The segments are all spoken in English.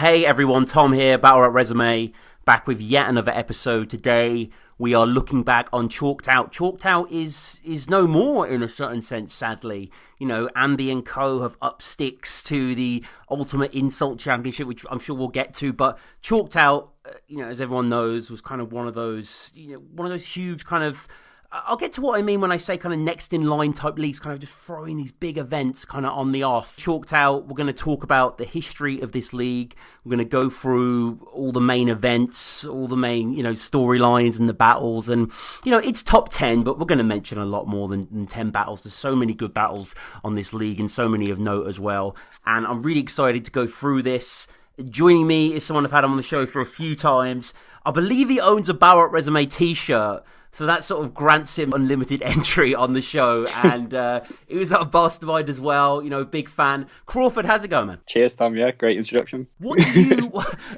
Hey everyone, Tom here, battlerapresume, back with yet another episode. Today we are looking back on Chalked Out. Chalked Out is no more in a certain sense, sadly. You know, Andy and co have upped sticks to the Ultimate Insult Championship, which I'm sure we'll get to. But Chalked Out, as everyone knows, was kind of one of those huge kind of... I'll get to what I mean when I say kind of next in line type leagues, kind of just throwing these big events kind of on the off. Chalked Out, we're going to talk about the history of this league. We're going to go through all the main events, all the main, storylines and the battles. And, it's top 10, but we're going to mention a lot more than 10 battles. There's so many good battles on this league and so many of note as well. And I'm really excited to go through this. Joining me is someone I've had on the show for a few times. I believe he owns a battlerapresume t-shirt. So that sort of grants him unlimited entry on the show. And he was at a mastermind as well. Big fan. Crawford, how's it going, man? Cheers, Tom. Yeah, great introduction.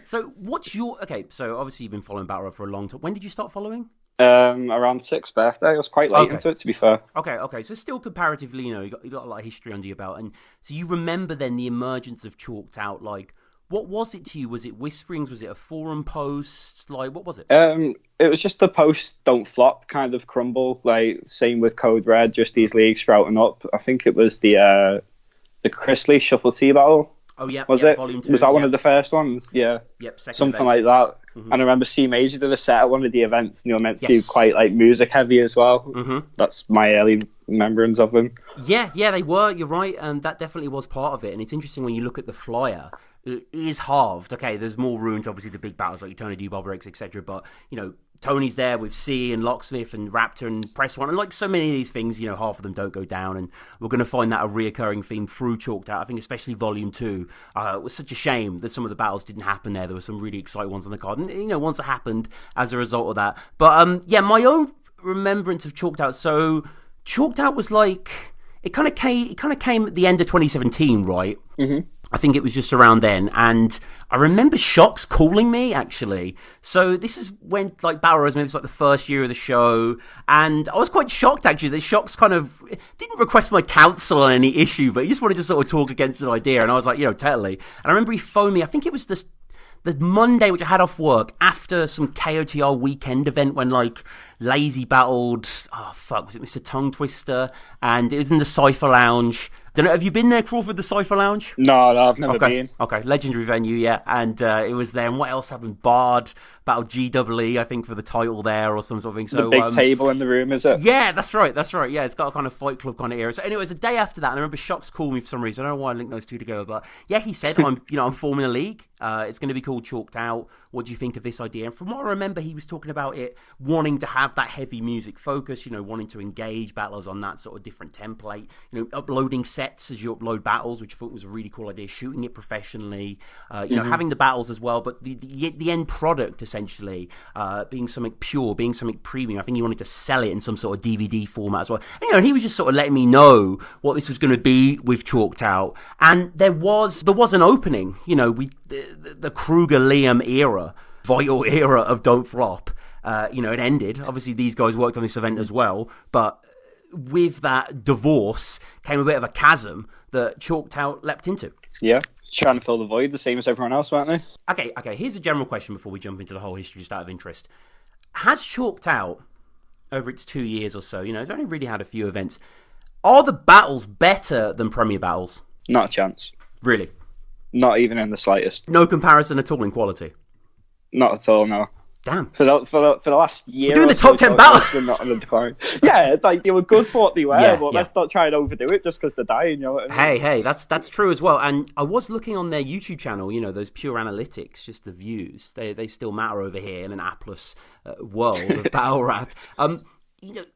So obviously you've been following Battle Rap for a long time. When did you start following? Around 6th birthday. I was quite late into it, to be fair. Okay. So still comparatively, you got a lot of history under your belt. And so you remember then the emergence of Chalked Out, like... What was it to you? Was it whisperings? Was it a forum post? Like, what was it? It was just the post don't flop kind of crumble. Like, same with Code Red, just these leagues sprouting up. I think it was the Chrisley Shuffle T battle. Oh, yeah. Was it? Volume 2, was that one of the first ones? Yeah. Yep, second something event. like that. Mm-hmm. And I remember C Major did a set at one of the events, and they were meant to do Yes. quite, like, music heavy as well. Mm-hmm. That's my early remembrance of them. Yeah, they were. You're right. And that definitely was part of it. And it's interesting when you look at the flyer. It is halved. Okay, there's more runes, obviously, the big battles like Tony D, Bob Rex, etc. But, Tony's there with C and Locksmith and Raptor and Press One. And like so many of these things, half of them don't go down. And we're going to find that a reoccurring theme through Chalked Out. I think especially Volume 2. It was such a shame that some of the battles didn't happen there. There were some really exciting ones on the card. And, ones that happened as a result of that. But, my own remembrance of Chalked Out. So, Chalked Out was like... It kind of came at the end of 2017, right? Mm-hmm. I think it was just around then, and I remember Shocks calling me, actually. So this is when, like, battlerapresume, it was like the first year of the show, and I was quite shocked, actually, that Shocks kind of didn't request my counsel on any issue, but he just wanted to sort of talk against an idea, and I was like, totally. And I remember he phoned me, I think it was the Monday, which I had off work, after some KOTR weekend event when, like, Lazy battled, was it Mr. Tongue Twister? And it was in the Cypher Lounge. Don't know, have you been there, Crawford, the Cypher Lounge? No, I've never been. Okay, legendary venue, yeah. And it was there. And what else happened? Bard battled GWE, I think, for the title there or some sort of thing. So, the big table in the room, is it? Yeah, that's right. Yeah, it's got a kind of Fight Club kind of era. So anyway, it was a day after that, and I remember Shocks called me for some reason. I don't know why I linked those two together, but yeah, he said, I'm forming a league. It's going to be called Chalked Out. What do you think of this idea? And from what I remember, he was talking about it wanting to have that heavy music focus, wanting to engage battlers on that sort of different template, uploading sets as you upload battles, which I thought was a really cool idea, shooting it professionally, having the battles as well, but the end product, essentially, being something pure, being something premium. I think he wanted to sell it in some sort of DVD format as well. And, he was just sort of letting me know what this was going to be with Chalked Out. And there was an opening, the Kruger-Liam era, vital era of Don't Flop. It ended. Obviously, these guys worked on this event as well, but with that divorce came a bit of a chasm that Chalked Out leapt into. Yeah, trying to fill the void, the same as everyone else, weren't they? Okay, here's a general question before we jump into the whole history, just out of interest. Has Chalked Out, over its 2 years or so, it's only really had a few events, are the battles better than Premier Battles? Not a chance. Really? Not even in the slightest. No comparison at all in quality? Not at all, no. Damn. For the last year, we're doing the top 10 battles. They're not on the decline. Yeah, like they were good for what they were, but let's not try and overdo it just because they're dying. You know what I mean? Hey, that's true as well. And I was looking on their YouTube channel. Those pure analytics, just the views. They still matter over here in an appless world of battle rap. I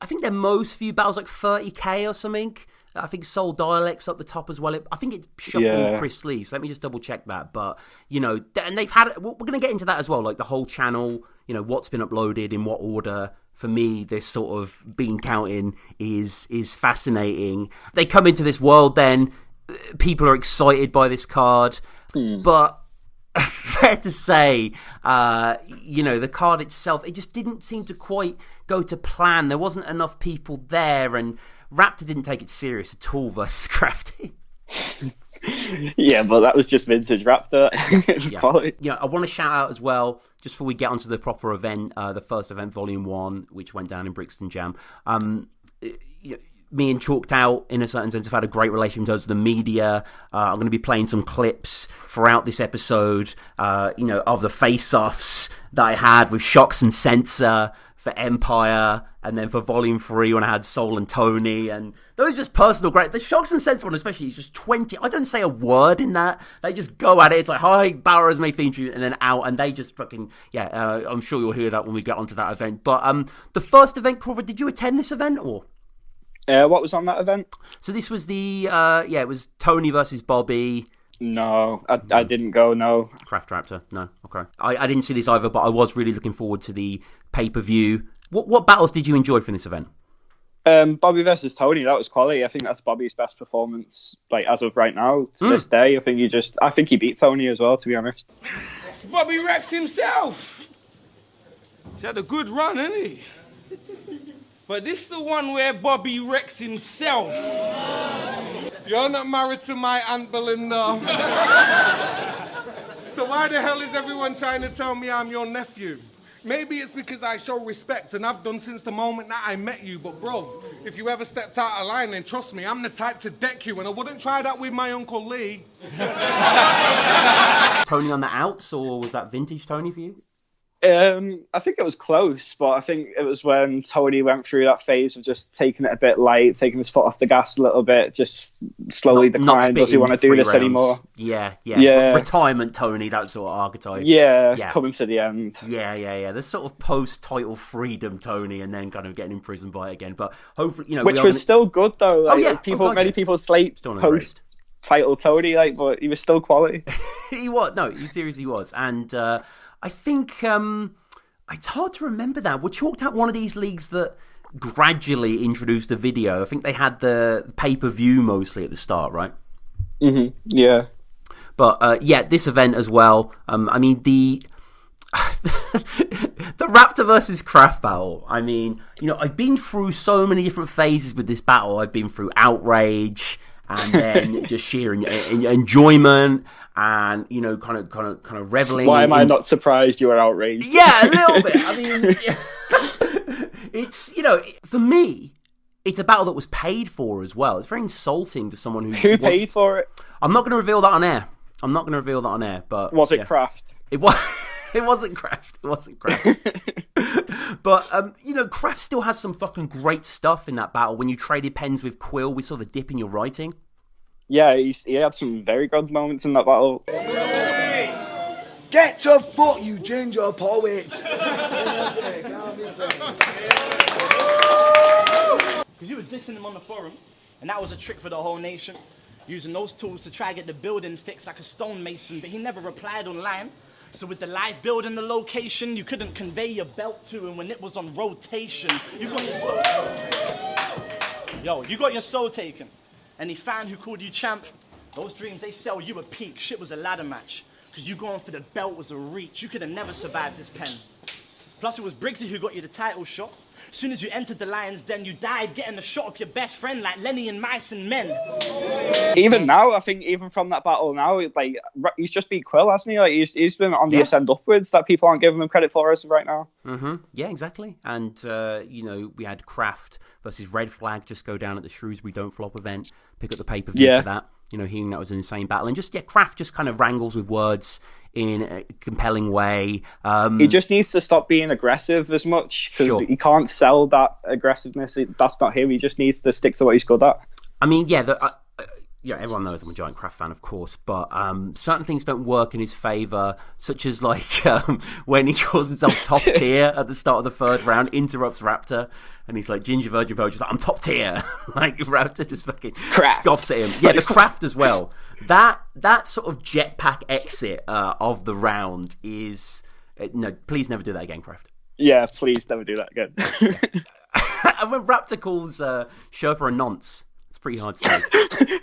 think their most viewed battles like 30K or something. I think Soul Dialect's up the top as well. I think it's Shuffle Chris Lee. So let me just double check that. But, and they've had, we're going to get into that as well. Like the whole channel, what's been uploaded, in what order. For me, this sort of bean counting is fascinating. They come into this world then, people are excited by this card. But fair to say, the card itself, it just didn't seem to quite go to plan. There wasn't enough people there, and Raptor didn't take it serious at all versus Crafty. Yeah, but that was just vintage Raptor. It's quality. Yeah, I want to shout out as well, just before we get onto the proper event, the first event, Volume 1, which went down in Brixton Jam. Me and Chalked Out, in a certain sense, have had a great relationship in terms of the media. I'm going to be playing some clips throughout this episode, of the face-offs that I had with Shocks and Censor for Empire, and then for Volume 3 when I had Soul and Tony, and those just personal great. The Shocks and Censor one especially is just 20. I don't say a word in that. They just go at it. It's like, hi, Barrows may theme tune, and then out, and they just fucking, I'm sure you'll hear that when we get onto that event. But the first event, Crawford, did you attend this event, or? What was on that event? So this was the, it was Tony versus Bobby. No, I didn't go, no. Craft Raptor, no, okay. I didn't see this either, but I was really looking forward to the pay-per-view. What battles did you enjoy from this event? Bobby versus Tony, that was quality. I think that's Bobby's best performance, like, as of right now, to this day. I think he beat Tony as well, to be honest. It's Bobby Rex himself. He's had a good run, hasn't he? But this is the one where Bobby Rex himself. You're not married to my Aunt Belinda. So why the hell is everyone trying to tell me I'm your nephew? Maybe it's because I show respect, and I've done since the moment that I met you, but bruv, if you ever stepped out of line, then trust me, I'm the type to deck you, and I wouldn't try that with my Uncle Lee. Tony on the outs, or was that vintage Tony for you? I think it was close, but I think it was when Tony went through that phase of just taking it a bit light, taking his foot off the gas a little bit, just slowly decline. Does he want to do this anymore? Yeah. Retirement Tony, that sort of archetype. Yeah, coming to the end. Yeah. There's sort of post-title freedom Tony, and then kind of getting imprisoned by it again. But hopefully, which was still good though. Like, many people slate post-title Tony, but he was still quality. He was. No, he seriously was, and. I think it's hard to remember that. We chalked out one of these leagues that gradually introduced the video. I think they had the pay-per-view mostly at the start, right? Mm-hmm. Yeah. But this event as well. I mean, the Raptor versus Kraft battle. I mean, I've been through so many different phases with this battle. I've been through outrage, and then just sheer enjoyment, and kind of reveling. Why am I not surprised you were outraged? Yeah, a little bit. I mean, it's for me, it's a battle that was paid for as well. It's very insulting to someone who paid for it. I'm not going to reveal that on air. But was it Kraft? It was. It wasn't Kraft. But, Kraft still has some fucking great stuff in that battle. When you traded pens with Quill, we saw the dip in your writing. Yeah, he had some very good moments in that battle. Get to foot, you ginger poet! Because you were dissing him on the forum, and that was a trick for the whole nation. Using those tools to try to get the building fixed like a stonemason, but he never replied online. So with the live build and the location, you couldn't convey your belt to him when it was on rotation. You got your soul taken. Any fan who called you champ, those dreams, they sell you a peak. Shit was a ladder match. Because you going for the belt was a reach. You could have never survived this pen. Plus it was Briggsy who got you the title shot. As soon as you entered the Lions Den, you died getting the shot of your best friend like Lenny and Mice and Men. Even now, I think even from that battle now, like, he's just beat Quill, hasn't he? Like, he's been on the ascend upwards that people aren't giving him credit for as of right now. Mm-hmm. Yeah, exactly. And, we had Kraft versus Red Flag just go down at the Shrewsbury Don't Flop event, pick up the pay-per-view for that. Hearing that was an insane battle. And just, Kraft just kind of wrangles with words in a compelling way. He just needs to stop being aggressive as much, because he can't sell that aggressiveness. That's not him. He just needs to stick to what he's good at. I mean, everyone knows I'm a giant Kraft fan, of course, but certain things don't work in his favour, such as when he calls himself top tier at the start of the third round, interrupts Raptor, and he's like, Ginger Virgin Poach, like, I'm top tier. Like, Raptor just fucking scoffs at him. Yeah, the Kraft as well. That sort of jetpack exit of the round is... no, please never do that again, Kraft. Yeah, please never do that again. And when Raptor calls Sherpa a nonce, it's pretty hard to say.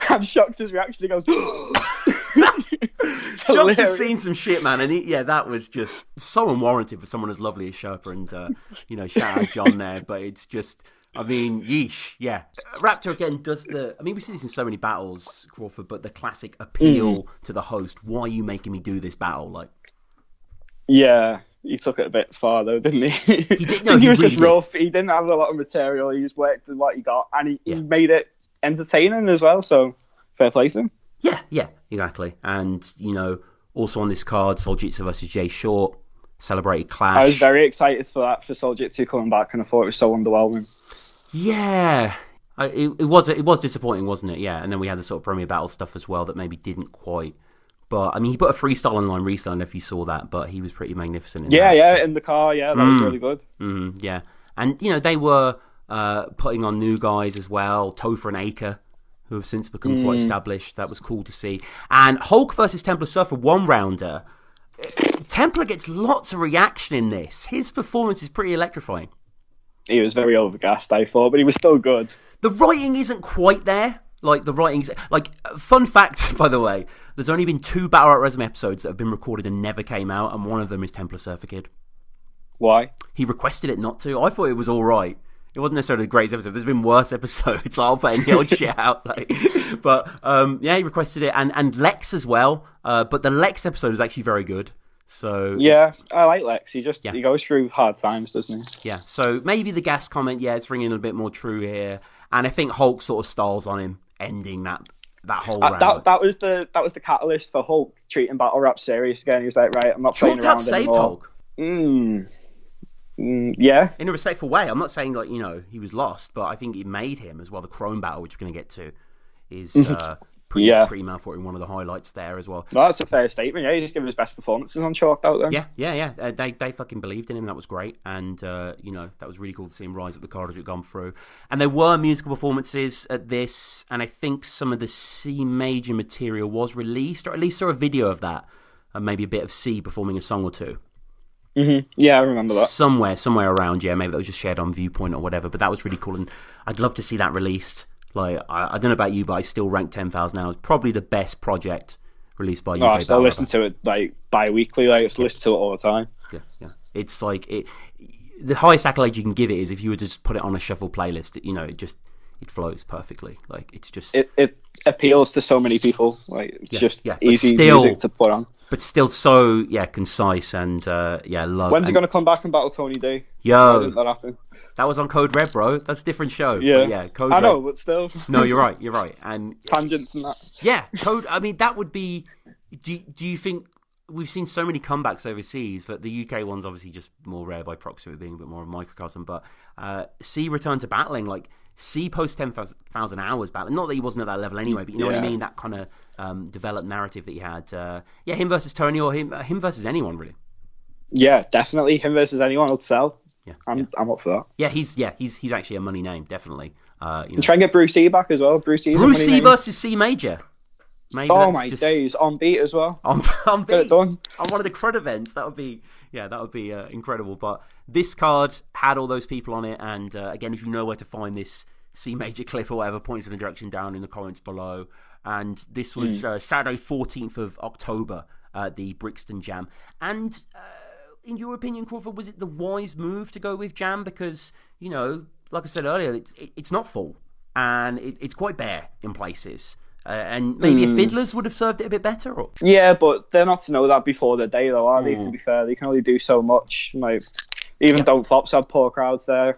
And Shocks' reaction, he goes... Shocks has seen some shit, man, and that was just so unwarranted for someone as lovely as Sherpa, and shout out John there, but it's just... I mean, yeesh, yeah. Raptor again does the... I mean, we see this in so many battles, Crawford, but the classic appeal to the host. Why are you making me do this battle? Like, yeah, he took it a bit far though, didn't he? He did. No, he was really just rough. He didn't have a lot of material. He just worked with what he got, and he made it entertaining as well. So fair play to him. Yeah, exactly. And also on this card, Soljitsu versus Jay Short, celebrated clash. I was very excited for that, for Soljitsu coming back, and I thought it was so underwhelming. Yeah. It was disappointing, wasn't it? Yeah, and then we had the sort of Premier Battle stuff as well that maybe didn't quite. But, I mean, he put a freestyle online recently, I don't know if you saw that, but he was pretty magnificent in that. In the car, that was really good. Yeah. And, they were putting on new guys as well, Topher and Aker, who have since become quite established. That was cool to see. And Hulk versus Templar Surfer, one-rounder. Templar gets lots of reaction in this. His performance is pretty electrifying. He was very overgassed, I thought, but he was still good. The writing isn't quite there. Fun fact, by the way, there's only been 2 Battle Rap Resume episodes that have been recorded and never came out, and one of them is Templar Surfer Kid. Why? He requested it not to. I thought it was all right. It wasn't necessarily the greatest episode. There's been worse episodes. I'll put any old shit out. But he requested it, and Lex as well. But the Lex episode was actually very good. So yeah, I like Lex. He goes through hard times, doesn't he? Yeah. So maybe the gas comment, it's ringing a bit more true here. And I think Hulk sort of stalls on him, ending that whole round. That was the catalyst for Hulk treating Battle Rap serious again. He was like, right, I'm not playing around saved anymore. Hulk. Yeah. In a respectful way. I'm not saying he was lost, but I think it made him as well. The Chrome battle, which we're going to get to, is pretty mouthful in one of the highlights there as well. Well, that's a fair statement. Yeah, he just gave his best performances on Chalked Out then. Yeah. They fucking believed in him. That was great, and that was really cool to see him rise up the card as we've gone through. And there were musical performances at this, and I think some of the C major material was released, or at least saw a video of that, and maybe a bit of C performing a song or two. Mm-hmm. Yeah, I remember that. Somewhere around. Yeah, maybe that was just shared on Viewpoint or whatever. But that was really cool, and I'd love to see that released. I don't know about you, but I still rank 10,000 Hours probably the best project released by UK. I still listen to it bi-weekly. I just listen to it all the time. Yeah. It's the highest accolade you can give it is if you were to just put it on a shuffle playlist. It flows perfectly. It's just it appeals to so many people. It's easy music to put on. But still so concise and love. When's it going to come back and battle Tony D? Yo, why didn't that happen? That was on Code Red, bro. That's a different show. Yeah, Code I Red. know, but still. No, you're right. And tangents and that. Yeah, Code. I mean, that would be. Do you think we've seen so many comebacks overseas, but the UK one's obviously just more rare by proxy, with being a bit more of a microcosm. But C return to battling, C post 10,000 hours battling. Not that he wasn't at that level anyway, but you know what I mean. That kind of developed narrative that he had. Him versus Tony, or him versus anyone really. Yeah, definitely him versus anyone will sell. Yeah, I'm up for that. Yeah, he's actually a money name, definitely. And try and get Bruce E back as well. Bruce E versus C major. Maybe my days, on beat as well. On beat. Get it done. On one of the crud events. That would be incredible. But this card had all those people on it, and again, if you know where to find this C major clip or whatever, points of introduction down in the comments below. And this was Saturday 14th of October, the Brixton Jam. And in your opinion, Crawford, was it the wise move to go with Jam? Because, like I said earlier, it's not full, and it's quite bare in places. And maybe if Fiddlers would have served it a bit better? Or? Yeah, but they're not to know that before the day, though, are they, to be fair? They can only do so much. Even Don't Flops have poor crowds there.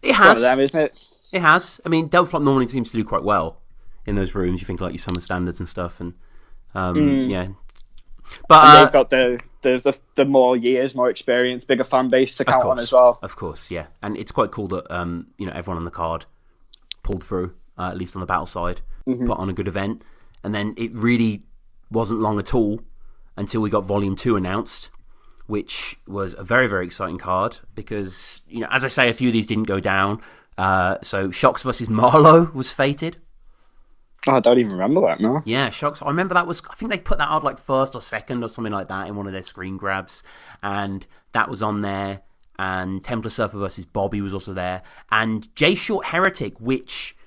It has. One of them, isn't it? It has. I mean, Don't Flop normally seems to do quite well in those rooms. You think your summer standards and stuff, and yeah. But and they've got the more years, more experience, bigger fan base to count on as well. Of course, yeah. And it's quite cool that everyone on the card pulled through, at least on the battle side, put on a good event. And then it really wasn't long at all until we got Volume 2 announced, which was a very, very exciting card because, as I say, a few of these didn't go down. So Shocks versus Marlowe was fated. Oh, I don't even remember that, no. Yeah, Shocks. I remember that was, I think they put that out first or second or something like that in one of their screen grabs. And that was on there. And Templar Surfer versus Bobby was also there. And J Short Heretic, which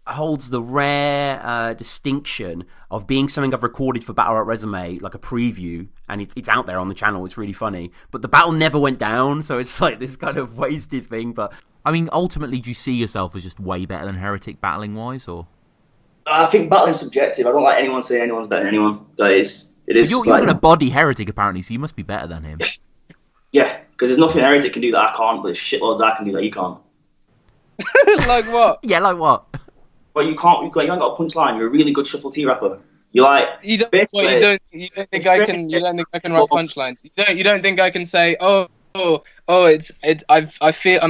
holds the rare distinction of being something I've recorded for Battle Rap Resume, like a preview, and it's out there on the channel. It's really funny. But the battle never went down, so it's this kind of wasted thing. But I mean, ultimately, do you see yourself as just way better than Heretic battling wise, or? I think battling's subjective. I don't like anyone saying anyone's better than anyone. You're going to body Heretic apparently, so you must be better than him. Yeah, because there's nothing Heretic can do that I can't, but there's shitloads I can do that he can't. Like what? Yeah, like what? Well, you haven't got a punchline. You're a really good shuffle T rapper. You don't think I can write punchlines. You don't think I can say, I'm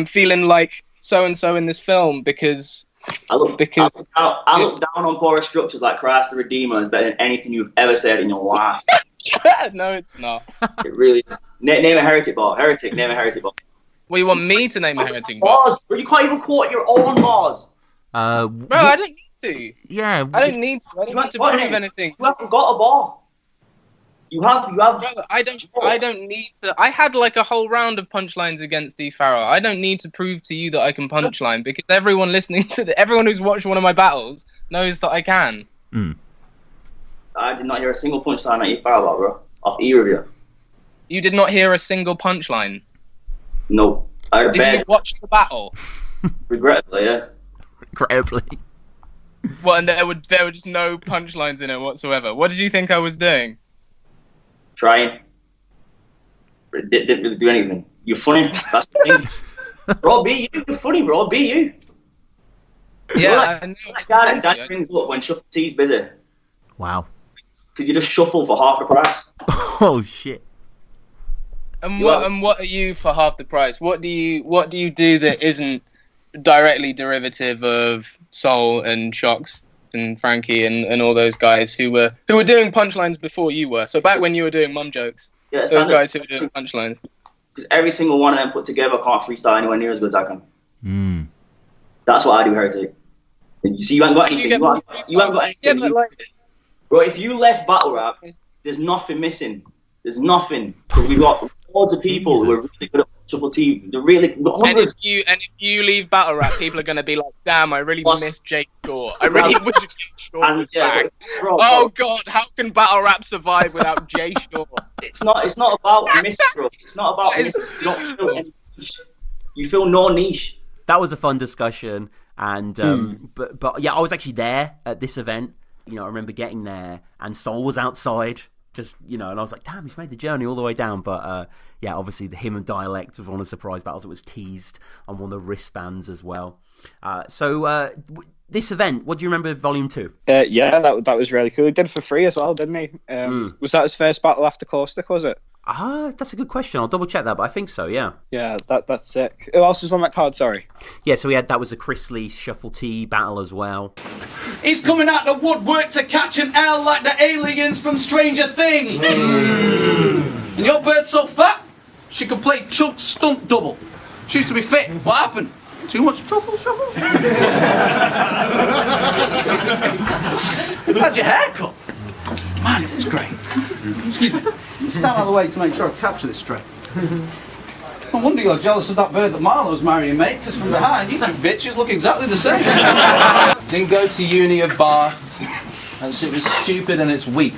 feeling like so and so in this film because I look down on porous structures like Christ the Redeemer is better than anything you've ever said in your life. No, it's not. It really is. Name a heretic bar. Name a heretic bar. Well, you want me to name a heretic bar? Bars, but you can't even quote your own bars. Bro, I don't need to. Yeah. I don't need to. I don't need to prove anything. You haven't got a bar. You have. Bro, I don't need to. I had like a whole round of punchlines against D. Farrow. I don't need to prove to you that I can punchline because everyone listening to everyone who's watched one of my battles knows that I can. I did not hear a single punchline at E. Farrow, bro. Off either of you. You did not hear a single punchline? No. Did you watch the battle? Regrettably, yeah. Regrettably. Well, and there were just no punchlines in it whatsoever. What did you think I was doing? Trying. But it didn't really do anything. You're funny. That's the thing. Bro, be you. You're funny, bro. Be you. Yeah, I know. That guy that brings up when Shuffle T's busy. Wow. Could you just shuffle for half the price? Oh shit. And what are you for half the price? What do you do that isn't directly derivative of Soul and Shocks and Frankie and all those guys who were doing punchlines before you were? So back when you were doing mum jokes, those guys who were doing punchlines. Because every single one of them put together can't freestyle anywhere near as good as I can. That's what I do, Heretic. And you see, you haven't got anything. You haven't got anything. Yeah, but bro, if you left battle rap, there's nothing missing. There's nothing. Because we've got loads of people who are really good at Triple T. They're really. And if you leave battle rap, people are gonna be like, "Damn, I really miss Jake Shaw. I really wish Jake Shaw was back." Oh God, how can battle rap survive without Jay Shaw? It's not about miss, bro. It's not about miss. You don't feel any niche. You feel no niche. That was a fun discussion, and but yeah, I was actually there at this event. You know, I remember getting there, and Soul was outside. Just, you know, and I was like, damn, he's made the journey all the way down. But yeah, obviously the him and Dialect was one of the surprise battles that was teased on one of the wristbands as well. So this event, what do you remember of Volume 2? Yeah, that was really cool. He did it for free as well, didn't he? Was that his first battle after Caustic, was it? That's a good question. I'll double check that, but I think so, yeah. Yeah, that's sick. Who else was on that card, sorry? Yeah, so that was a Chris Lee Shuffle T battle as well. He's coming out the woodwork to catch an L like the aliens from Stranger Things. And your bird's so fat, she can play Chuck's stunt double. She used to be fit. What happened? Too much truffle shuffle? How'd your hair cut? Man, it was great. Excuse me. Stand out of the way to make sure I capture this straight. No wonder you're jealous of that bird that Marlowe's marrying, mate, because from behind, you two bitches look exactly the same. Didn't go to uni of Bath. That shit was stupid and it's weak.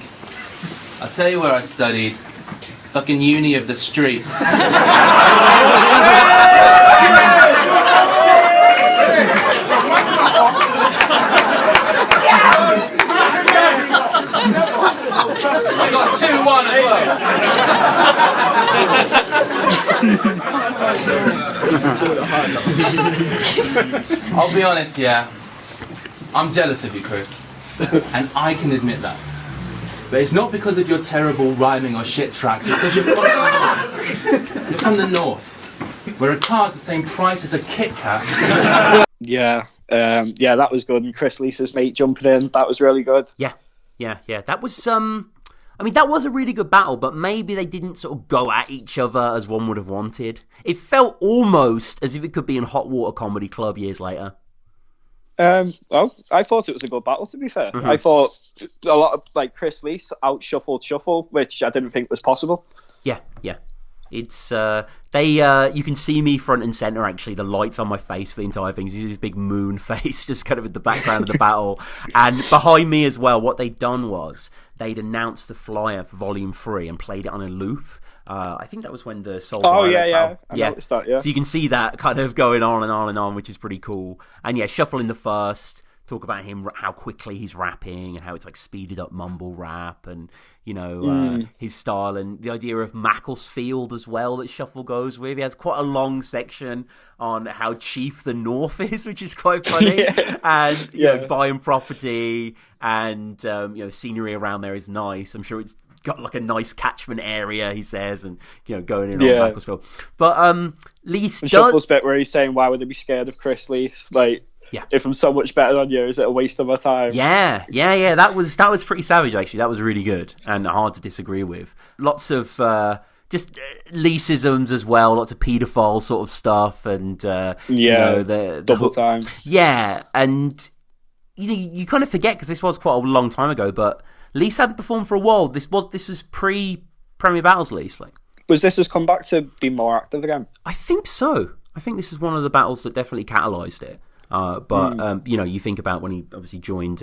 I'll tell you where I studied. Fucking uni of the streets. I got 2-1 as well. I'll be honest, yeah. I'm jealous of you, Chris. And I can admit that. But it's not because of your terrible rhyming or shit tracks. It's because you're from the north, where a car's the same price as a Kit Kat. Yeah, that was good. And Chris Lisa's mate jumping in, that was really good. Yeah. That was I mean, that was a really good battle, but maybe they didn't sort of go at each other as one would have wanted. It felt almost as if it could be in Hot Water Comedy Club years later. Well, I thought it was a good battle, to be fair. Mm-hmm. I thought a lot of Chris Lees out-shuffled Shuffle, which I didn't think was possible. Yeah. It's you can see me front and center. Actually, the lights on my face for the entire thing. You see this big moon face just kind of in the background of the battle, and behind me as well. What they'd done was they'd announced the flyer for Volume 3 and played it on a loop. I think that was when the Soul. Oh yeah. I noticed that. Yeah. So you can see that kind of going on and on and on, which is pretty cool. And yeah, Shuffle in the first. Talk about him, how quickly he's rapping and how it's like speeded up mumble rap and, you know, his style and the idea of Macclesfield as well that Shuffle goes with. He has quite a long section on how cheap the North is, which is quite funny. And, you know, buying property and, you know, the scenery around there is nice. I'm sure it's got like a nice catchment area, he says, and, you know, going in on Macclesfield. But Lease does... Shuffle's bit where he's saying, why would they be scared of Chris Lease? Like... Yeah. If I'm so much better than you, is it a waste of my time? Yeah. That was pretty savage, actually. That was really good and hard to disagree with. Lots of just Leesisms as well, lots of paedophile sort of stuff, and you know, the double time. Yeah, and you kind of forget because this was quite a long time ago, but Lease hadn't performed for a while. This was pre Premier Battles Lease, like. Was this has come back to be more active again? I think so. I think this is one of the battles that definitely catalysed it. But you know, you think about when he obviously joined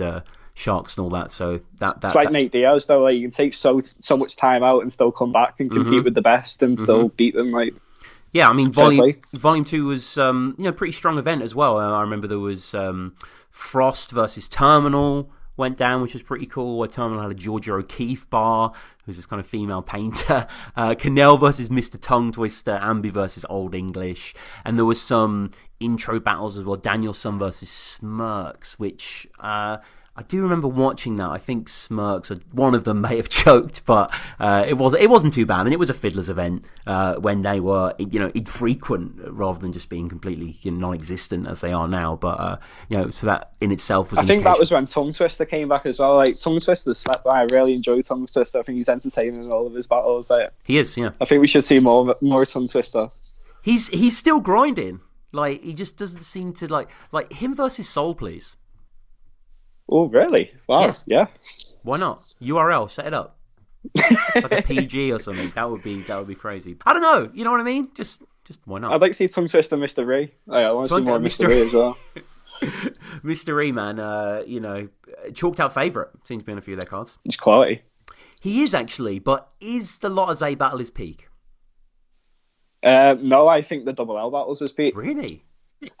Sharks and all that. So it's like Nate Diaz, though. Like you can take so much time out and still come back and compete with the best and still beat them. Like yeah, I mean, Volume 2 was you know, pretty strong event as well. I remember there was Frost versus Terminal went down, which was pretty cool. Where Terminal had a Georgia O'Keeffe bar, who's this kind of female painter. Cannell versus Mr. Tongue Twister. Ambi versus Old English. And there was some intro battles as well. Danielson versus Smirks, which I do remember watching that. I think Smirks, one of them may have choked, but it wasn't too bad. And it was a Fiddlers event when they were, you know, infrequent rather than just being completely, you know, non-existent as they are now. But you know, so that in itself was. I think that was when Tongue Twister came back as well. Like Tongue Twister slept by. I really enjoy Tongue Twister. I think he's entertaining in all of his battles. Like, he is, yeah. I think we should see more Tongue Twister. He's still grinding. Like he just doesn't seem to like him versus Soul, please. Oh, really? Wow, yeah. Why not? URL, set it up. Like a PG or something. That would be crazy. I don't know. You know what I mean? Just why not? I'd like to see Tongue Twister Mr. Ree. I want to see more Mr. Ree as well. Mr. Ree, man, you know, chalked out favourite. Seems to be on a few of their cards. He's quality. He is actually, but is the Lotterzay battle his peak? No, I think the Double L battle's his peak. Really?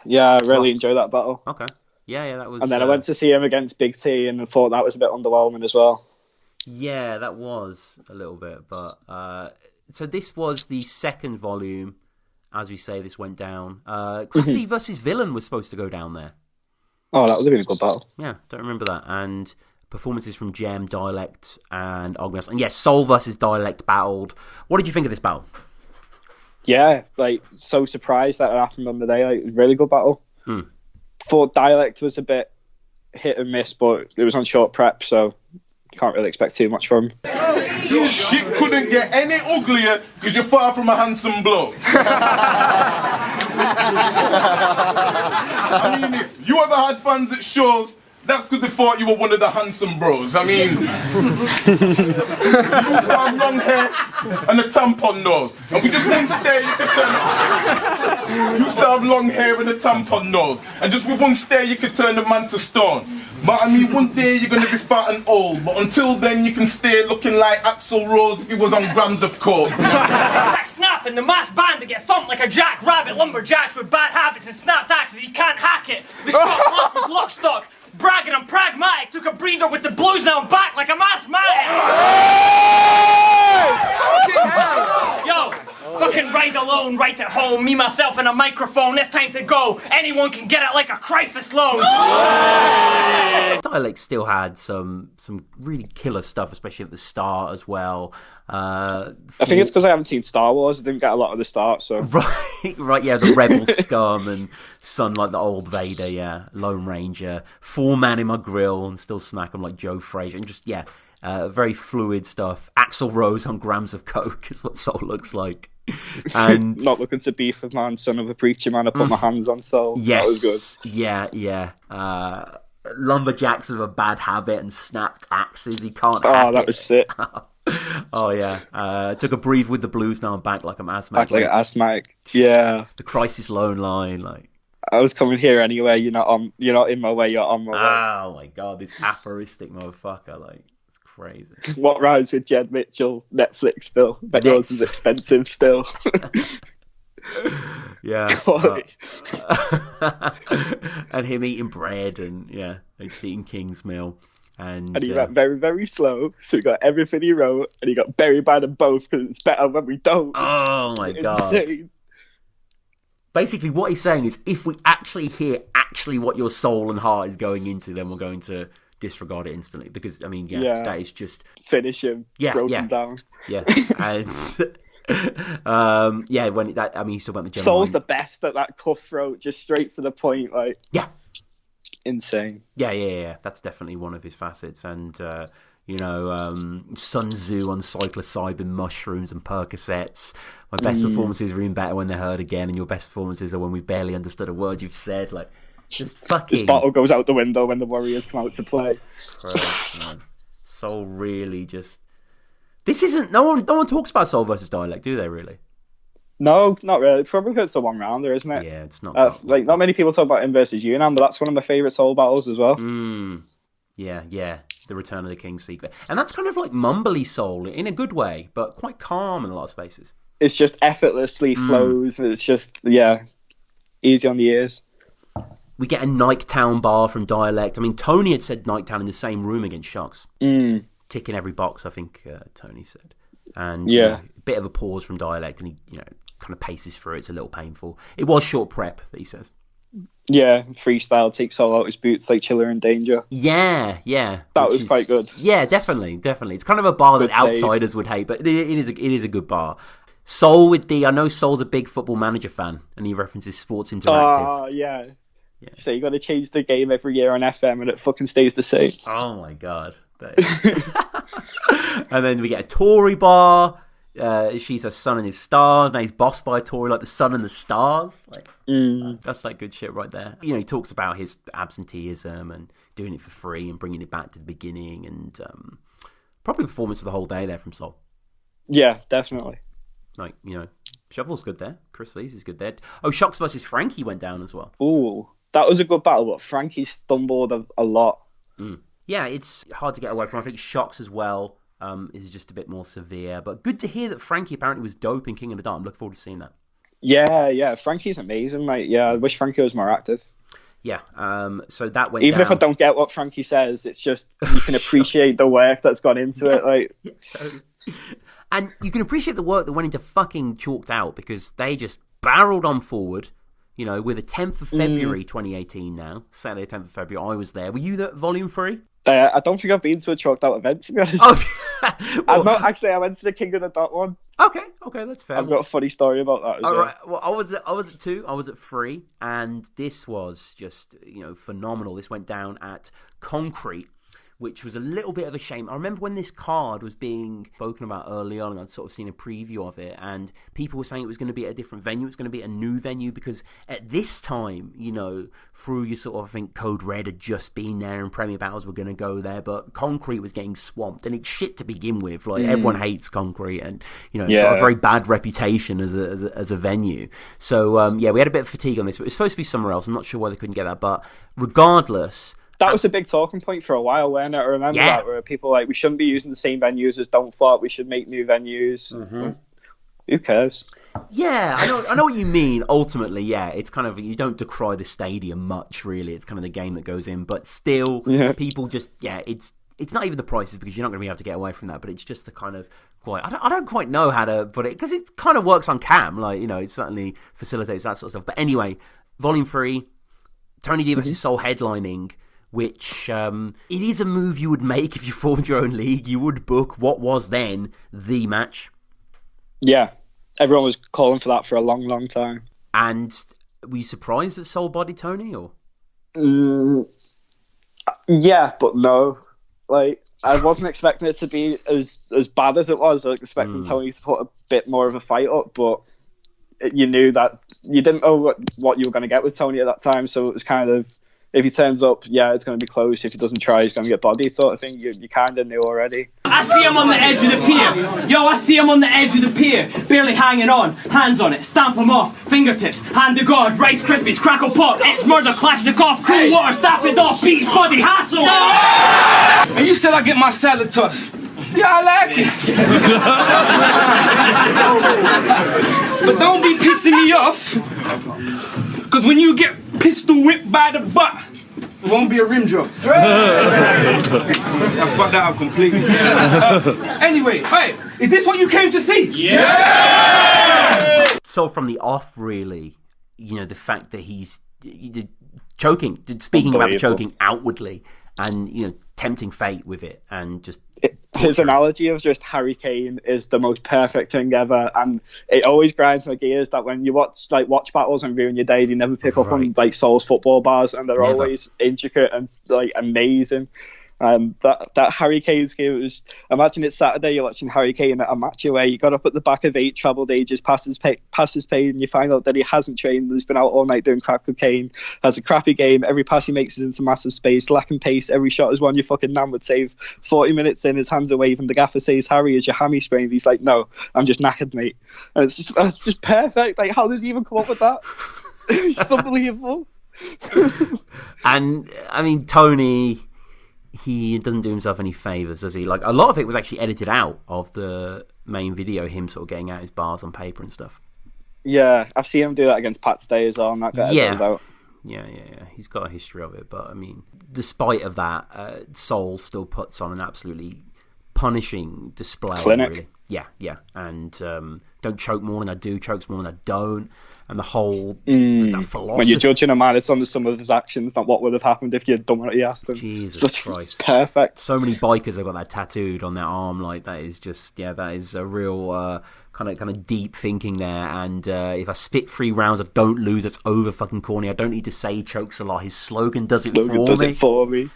Yeah, I really enjoy that battle. Okay. Yeah, that was... And then I went to see him against Big T and I thought that was a bit underwhelming as well. Yeah, that was a little bit, but... so this was the second volume. As we say, this went down. Crafty versus Villain was supposed to go down there. Oh, that would have been a good battle. Yeah, don't remember that. And performances from Gem, Dialect, and Ogmas. And yes, Soul versus Dialect battled. What did you think of this battle? Yeah, like, so surprised that it happened on the day. Like, it was a really good battle. Thought Dialect was a bit hit and miss, but it was on short prep, so you can't really expect too much from him. Shit couldn't get any uglier because you're far from a handsome bloke. I mean, if you ever had fans at shows, that's because they thought you were one of the handsome bros. I mean, you used to have long hair and a tampon nose, and we just wouldn't stare you could turn. You used to have long hair and a tampon nose, and just with one stare you could turn the man to stone. But I mean, one day you're gonna be fat and old, but until then you can stay looking like Axl Rose if he was on grams of coke. Snap and the mass band to get thumped like a jackrabbit. Lumberjacks with bad habits and snapped axes, he can't hack it. The shot lost was lock stock. Bragging I'm pragmatic, took a breather with the blues, now I'm back like I'm asthmatic. Yo, fucking ride alone, right at home, me, myself, and a microphone, it's time to go. Anyone can get it like a crisis loan. Dialect still had some really killer stuff, especially at the start as well. I think it's because I haven't seen Star Wars. I didn't get a lot of the start, so... Right, yeah, the Rebel Scum and Son like the Old Vader, yeah, Lone Ranger, 4-man in my grill and still smack him like Joe Frazier, and just, yeah, very fluid stuff. Axl Rose on grams of coke is what Soul looks like. And not looking to beef a man, son of a preacher man, I put my hands on Soul. Yes, that was good. Yeah. Lumberjacks with a bad habit and snapped axes, he can't hack that it. was sick. Oh yeah, took a breathe with the blues. Now I'm back like I'm asthmatic. Back like an asthmatic. Yeah. The crisis loan line, like. I was coming here anyway. You're not in my way. You're on my way. Oh my god, this aphoristic motherfucker! Like, it's crazy. What rhymes with Jed Mitchell? Netflix bill. Bet yours is expensive still. Yeah. And him eating bread and just eating King's Meal. And he went very, very slow, so he got everything he wrote, and he got buried by them both because it's better when we don't. Oh my god! Insane. Basically, what he's saying is, if we actually hear what your soul and heart is going into, then we're going to disregard it instantly. Because that is just finish him, broken down. Yeah, and he's still about the Soul's the best at that cutthroat, just straight to the point, like insane. Yeah. That's definitely one of his facets, and Sun Tzu on psilocybin mushrooms and Percocets. My best performances are even better when they're heard again, and your best performances are when we've barely understood a word you've said. Like, just fucking. This bottle goes out the window when the Warriors come out to play. Christ, man. Soul really just. This isn't. No one talks about Soul versus Dialect, do they? Really? No, not really. Probably it's a one rounder, isn't it? Yeah, it's not. Not many people talk about him versus Yunnan, but that's one of my favourite Soul battles as well. Yeah. The Return of the King sequence. And that's kind of like mumbly Soul in a good way, but quite calm in a lot of spaces. It's just effortlessly flows. It's just, easy on the ears. We get a Niketown bar from Dialect. I mean, Tony had said Niketown in the same room against Shocks. Ticking every box, I think Tony said. And a bit of a pause from Dialect, and he kind of paces through it. It's a little painful. It was short prep, that he says. Yeah, freestyle, takes Soul out his boots like Chiller in Danger. Yeah. That was quite good. Yeah, definitely. It's kind of a bar that outsiders would hate, but it is a good bar. Soul with I know Soul's a big Football Manager fan, and he references Sports Interactive. Oh, yeah. So you got to change the game every year on FM, and it fucking stays the same. Oh my god. And then we get a Tory bar. She's a Sun and his Stars. Now he's bossed by a Tory like the Sun and the Stars. Like that's like good shit right there. He talks about his absenteeism and doing it for free and bringing it back to the beginning, and probably performance for the whole day there from Soul. Yeah, definitely. Like Shovel's good there. Chris Lee's is good there. Oh, Shocks versus Frankie went down as well. Ooh, that was a good battle, but Frankie stumbled a lot. Yeah, it's hard to get away from. I think Shocks as well. Is just a bit more severe, but good to hear that Frankie apparently was dope in King of the Dark. I'm looking forward to seeing that. Yeah, Frankie's amazing, mate. Yeah, I wish Frankie was more active. Yeah, so that went Even down. if I don't get what Frankie says, it's just, you can appreciate the work that's gone into it. Like, totally. And you can appreciate the work that went into fucking Chalked Out, because they just barreled on forward, with the 10th of February 2018 now, Saturday 10th of February, I was there. Were you at Volume 3? I don't think I've been to a Chalked Out event, to be honest. I went to the King of the Dot one. Okay, that's fair. I've got a funny story about that as well. Right. Well, I was at 2, I was at 3, and this was just, phenomenal. This went down at Concrete, which was a little bit of a shame. I remember when this card was being spoken about early on, and I'd sort of seen a preview of it, and people were saying it was going to be at a different venue. It's going to be a new venue, because at this time, through your sort of, I think Code Red had just been there, and Premier Battles were going to go there, but Concrete was getting swamped, and it's shit to begin with. Like, everyone hates Concrete, and, it's got a very bad reputation as a venue. So, we had a bit of fatigue on this, but it was supposed to be somewhere else. I'm not sure why they couldn't get that, but regardless... That was a big talking point for a while, wasn't it? I remember that, where people were like, we shouldn't be using the same venues as Don't Fart, we should make new venues. Who cares? Yeah, I know what you mean. Ultimately, it's kind of, you don't decry the stadium much, really. It's kind of the game that goes in, but still, people just, it's not even the prices, because you're not going to be able to get away from that, but it's just the kind of, I don't quite know how to put it, because it kind of works on cam, like, it certainly facilitates that sort of stuff. But anyway, Volume 3, Tony D versus Soul headlining, which it is a move you would make if you formed your own league. You would book what was then the match. Yeah, everyone was calling for that for a long, long time. And were you surprised that Soul bodied Tony, or? Yeah, but no. Like, I wasn't expecting it to be as bad as it was. I was expecting Tony to put a bit more of a fight up, but you knew that you didn't know what you were going to get with Tony at that time, so it was kind of if he turns up, yeah, it's going to be close. If he doesn't try, he's going to get bodied, sort of thing. You kind of knew already. I see him on the edge of the pier. Yo, I see him on the edge of the pier. Barely hanging on. Hands on it. Stamp him off. Fingertips. Hand to God. Rice Krispies. Crackle Pop. Ex-murder. Kalashnikov. Cool water. Staff it off. Beach body. Hassle. And you said I get my salad tossed. Yeah, I like it. But don't be pissing me off. Because when you get pistol whipped by the butt, it won't be a rim job. I fucked that up completely. Anyway, hey, is this what you came to see? Yeah! So from the off, really, the fact that he's choking, speaking about the choking outwardly, and tempting fate with it, and just his analogy of just Harry Kane is the most perfect thing ever, and it always grinds my gears that when you watch battles and ruin your day, they never pick up on Soul's football bars, and they're always intricate and amazing. That Harry Kane skill was, imagine it's Saturday, you're watching Harry Kane at a match away, you got up at the back of 8, travelled ages, past his pain, and you find out that he hasn't trained, he's been out all night doing crack cocaine, has a crappy game, every pass he makes is into massive space, lacking pace, every shot is one your fucking nan would save. 40 minutes in, his hands are waving, the gaffer says, Harry, is your hammy sprained? He's like, no, I'm just knackered, mate. And that's just perfect. Like, how does he even come up with that? It's unbelievable. And I mean, Tony, he doesn't do himself any favours, does he? Like, a lot of it was actually edited out of the main video, him sort of getting out his bars on paper and stuff. Yeah, I've seen him do that against Pat Stay as well, and that got edited out. Yeah. He's got a history of it, but I mean, despite of that, Soul still puts on an absolutely punishing display. Clinic. Really. Yeah. And don't choke more than I do, chokes more than I don't. And the whole that philosophy. When you're judging a man, it's on the sum of his actions, not what would have happened if you'd done what he asked him. Jesus Christ. Perfect. So many bikers have got that tattooed on their arm. Like, that is just, that is a real kind of deep thinking there. And if I spit 3 rounds, I don't lose. It's over fucking corny. I don't need to say chokes a lot. His slogan does it for me.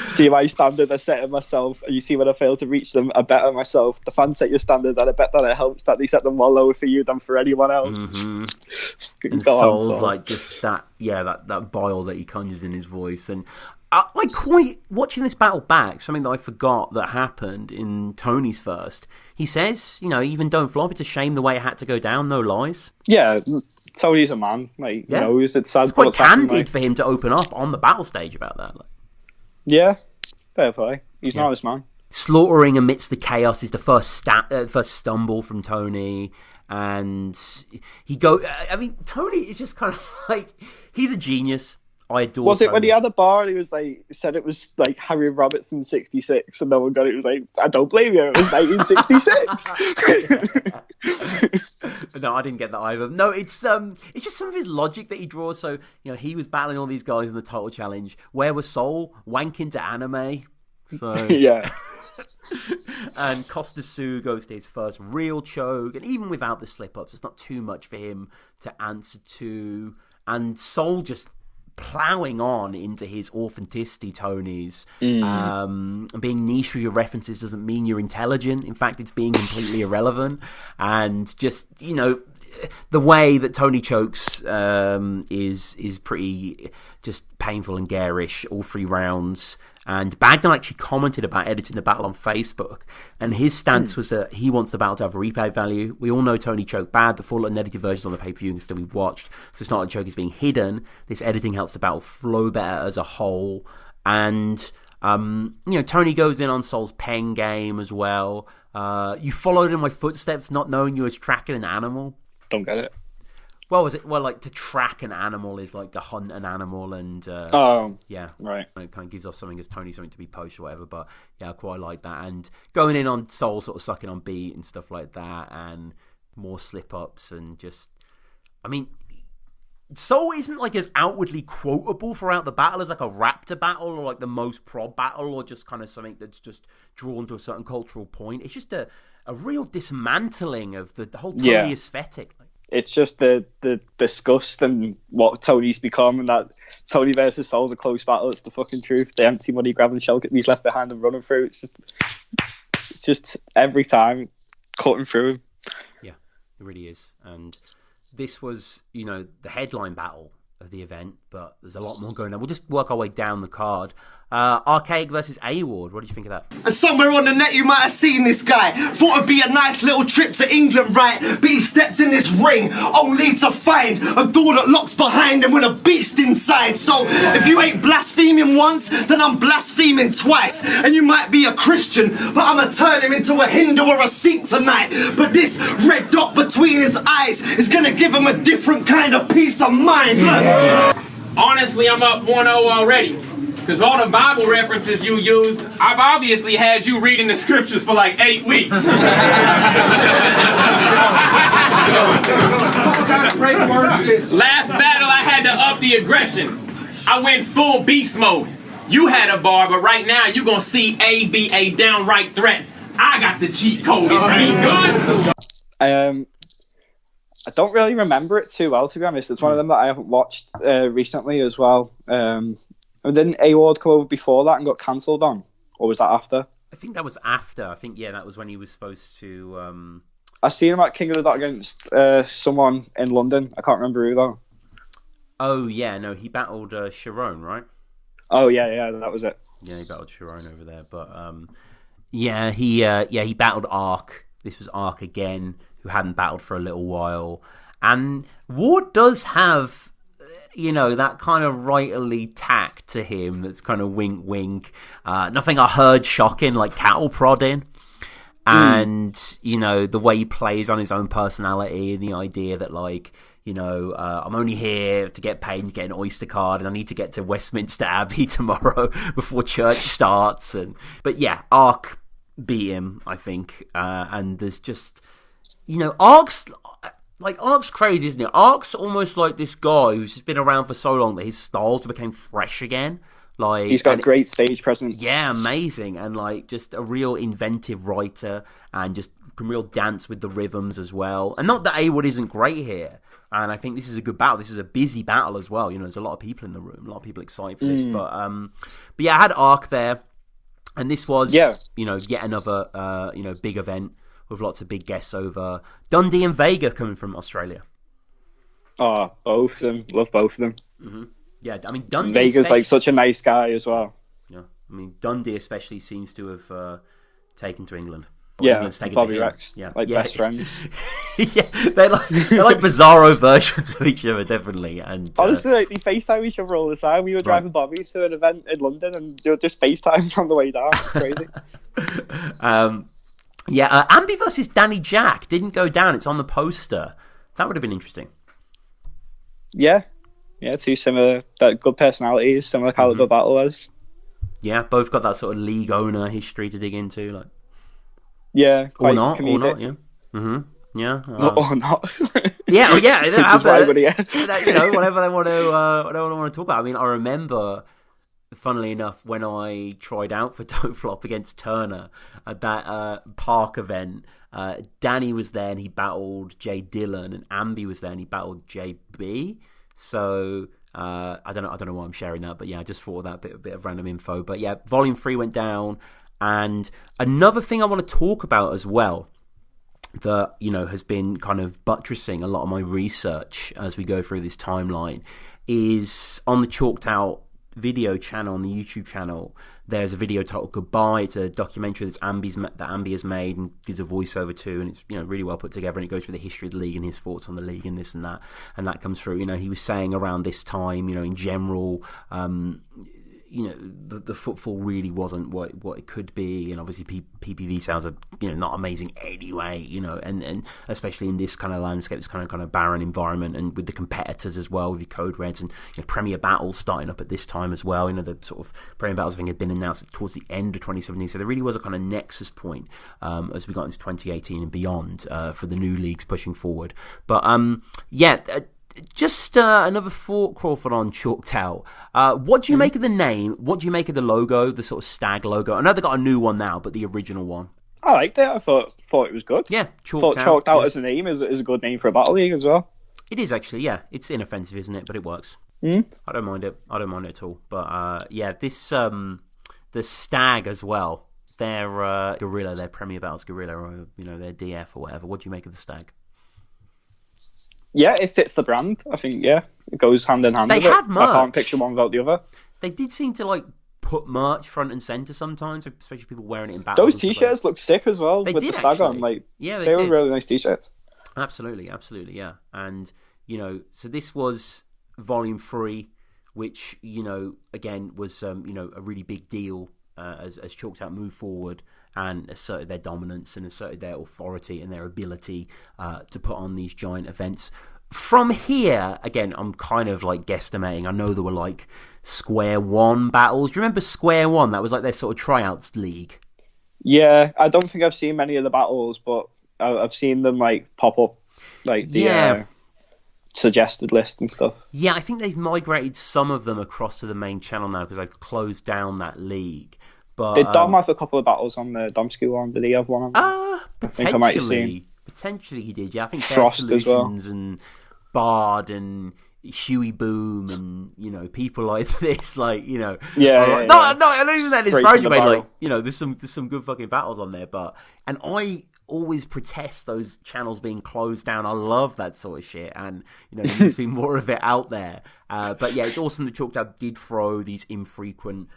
See my standard I set myself, and you see when I fail to reach them, I better myself. The fans set your standard, and I bet that it helps that they set them more lower for you than for anyone else. And Soul's like just that bile that he conjures in his voice. And watching this battle back, something that I forgot that happened in Tony's first, he says, even don't flop, it's a shame the way it had to go down, no lies. Yeah, Tony's a man. He knows it's sad. It's quite candid for him to open up on the battle stage about that. Yeah, fair play. He's an honest man. Slaughtering amidst the chaos is the first stumble from Tony, and Tony is just kind of like, he's a genius. I adore. Was it Tony. when he had a bar and he was like, said it was like Harry Robertson 66, and no one got it? It was like, I don't blame you. It was 1966. No, I didn't get that either. No, it's just some of his logic that he draws. So he was battling all these guys in the title challenge. Where was Soul? Wanking to anime. So yeah. And Costa Sue goes to his first real choke, and even without the slip ups, it's not too much for him to answer to. And Soul just ploughing on into his authenticity, Tony's. Being niche with your references doesn't mean you're intelligent. In fact, it's being completely irrelevant. And just, the way that Tony chokes is pretty just painful and garish all 3 rounds. And Bagdan actually commented about editing the battle on Facebook, and his stance was that he wants the battle to have replay value. We all know Tony choked bad. The full unedited versions on the pay-per-view can still be watched, so it's not like choke is being hidden. This editing helps the battle flow better as a whole. And Tony goes in on Soul's pen game as well. You followed in my footsteps, not knowing you was tracking an animal. Don't get it. Well, like to track an animal is like to hunt an animal, and right. It kind of gives off something as Tony something to be post or whatever. But yeah, I quite like that, and going in on Soul sort of sucking on beat and stuff like that, and more slip ups, and just, Soul isn't like as outwardly quotable throughout the battle as like a Raptor battle or like the most prob battle or just kind of something that's just drawn to a certain cultural point. It's just a real dismantling of the whole Tony aesthetic. It's just the disgust and what Tony's become, and that Tony versus Soul's a close battle. It's the fucking truth. The empty money grabbing the shell he's left behind and running through. It's just every time cutting through him. Yeah, it really is. And this was, the headline battle of the event, but there's a lot more going on. We'll just work our way down the card. Archaic versus A-Ward. What do you think of that? And somewhere on the net you might have seen this guy. Thought it'd be a nice little trip to England, right? But he stepped in this ring only to find a door that locks behind him with a beast inside. So if you ain't blaspheming once, then I'm blaspheming twice. And you might be a Christian, but I'ma turn him into a Hindu or a Sikh tonight. But this red dot between his eyes is gonna give him a different kind of peace of mind. Honestly, I'm up 1-0 already. Because all the Bible references you use, I've obviously had you reading the scriptures for like 8 weeks. Last battle, I had to up the aggression. I went full beast mode. You had a bar, but right now you're going to see A be a downright threat. I got the cheat code. Is that good? I don't really remember it too well, to be honest. It's one of them that I haven't watched recently as well. And didn't A-Ward come over before that and got cancelled on? Or was that after? I think that was after. I think, that was when he was supposed to... I seen him at King of the Dot against someone in London. I can't remember who, though. Oh, yeah, no, he battled Sharon, right? Oh, yeah, that was it. Yeah, he battled Sharon over there. But, he battled Ark. This was Ark again, who hadn't battled for a little while. And Ward does have... that kind of writerly tact to him that's kind of wink wink. Nothing I heard shocking like cattle prodding. And, the way he plays on his own personality and the idea that I'm only here to get paid and get an Oyster card and I need to get to Westminster Abbey tomorrow before church starts. But yeah, Ark beat him, I think. And there's just, Ark's crazy, isn't it? Ark's almost like this guy who's just been around for so long that his styles became fresh again. He's got great stage presence. Yeah, amazing. And just a real inventive writer and just can real dance with the rhythms as well. And not that A-Ward isn't great here. And I think this is a good battle. This is a busy battle as well. There's a lot of people in the room, a lot of people excited for this. But yeah, I had Ark there. And this was, yet another, big event with lots of big guests over. Dundee and Vega coming from Australia. Oh, both of them. Love both of them. Mm-hmm. Yeah, I mean, Dundee... Vega's such a nice guy as well. Yeah, I mean, Dundee especially seems to have taken to England. Bobby Rex. Yeah. Best friends. Yeah, they're like bizarro versions of each other, definitely. And honestly, they FaceTime each other all the time. We were driving Bobby to an event in London and they were just FaceTime on the way down. It's crazy. Ambi versus Danny Jack didn't go down. It's on the poster. That would have been interesting. Yeah, two similar, good personalities, similar caliber battlers. Yeah, both got that sort of league owner history to dig into, Yeah, or not, comedic. yeah. Mm-hmm. Yeah, or not. Yeah, whatever they want to talk about. I mean, I remember, funnily enough, when I tried out for Don't Flop against Turner at that Park event, Danny was there and he battled Jay Dillon, and Ambi was there and he battled JB. So I don't know why I'm sharing that, but yeah, I just thought of that bit of random info. But yeah, Volume 3 went down, and another thing I want to talk about as well that has been kind of buttressing a lot of my research as we go through this timeline is on the Chalked Out video channel, on the YouTube channel. There's a video titled Goodbye. It's a documentary that Ambi has made and gives a voiceover to, and it's really well put together, and it goes through the history of the league and his thoughts on the league and this and that comes through. He was saying around this time, in general, the footfall really wasn't what it could be, and obviously PPV sounds are not amazing anyway, and especially in this kind of landscape, this kind of barren environment, and with the competitors as well, with your Code Reds and Premier Battles starting up at this time as well. The sort of Premier Battles thing had been announced towards the end of 2017, so there really was a kind of nexus point as we got into 2018 and beyond for the new leagues pushing forward. But just another thought, Crawford, on Chalked Out. What do you make of the name? What do you make of the logo, the sort of stag logo? I know they got a new one now, but the original one. I liked it. I thought it was good. Yeah, Chalked Out as a name is a good name for a battle league as well. It is actually, yeah. It's inoffensive, isn't it? But it works. I don't mind it. I don't mind it at all. But this the stag as well. Their Gorilla, their Premier Battles Gorilla, or their DF or whatever. What do you make of the stag? Yeah, it fits the brand. I think, yeah, it goes hand in hand. They had merch. I can't picture one without the other. They did seem to like put merch front and center sometimes, especially people wearing it in battles. Those t-shirts look sick as well. They with did, the stag on. actually. Like, yeah, they were really nice t-shirts. Absolutely, yeah. And so this was Volume 3, which again was a really big deal as Chalked Out moved forward and asserted their dominance and asserted their authority and their ability to put on these giant events. From here, again, I'm kind of like guesstimating. I know there were like Square One battles. Do you remember Square One? That was like their sort of tryouts league. Yeah, I don't think I've seen many of the battles, but I've seen them like pop up, like the suggested list and stuff. Yeah, I think they've migrated some of them across to the main channel now because they've closed down that league. But did Dom have a couple of battles on the Domsky one? Did he have one on there? I think I might have seen. Potentially he did, yeah. I think Frost as well. And Bard and Huey Boom and people like this, like No, I don't even that disparaging, mate. Like there's some good fucking battles on there, and I always protest those channels being closed down. I love that sort of shit, and there needs to be more of it out there. But yeah, it's awesome that Chalked Out did throw these infrequent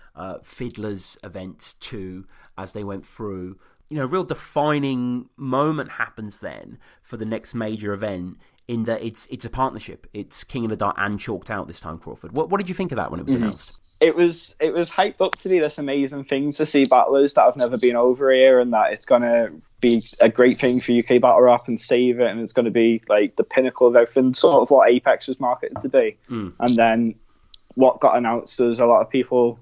Fiddlers events too as they went through. A real defining moment happens then for the next major event, in that it's a partnership. It's King of the Dot and Chalked Out this time, Crawford. What did you think of that when it was announced? It was hyped up to be this amazing thing to see battlers that have never been over here, and that it's going to be a great thing for UK Battle Rap and save it, and it's going to be like the pinnacle of everything, sort of what Apex was marketed to be. And then what got announced, was a lot of people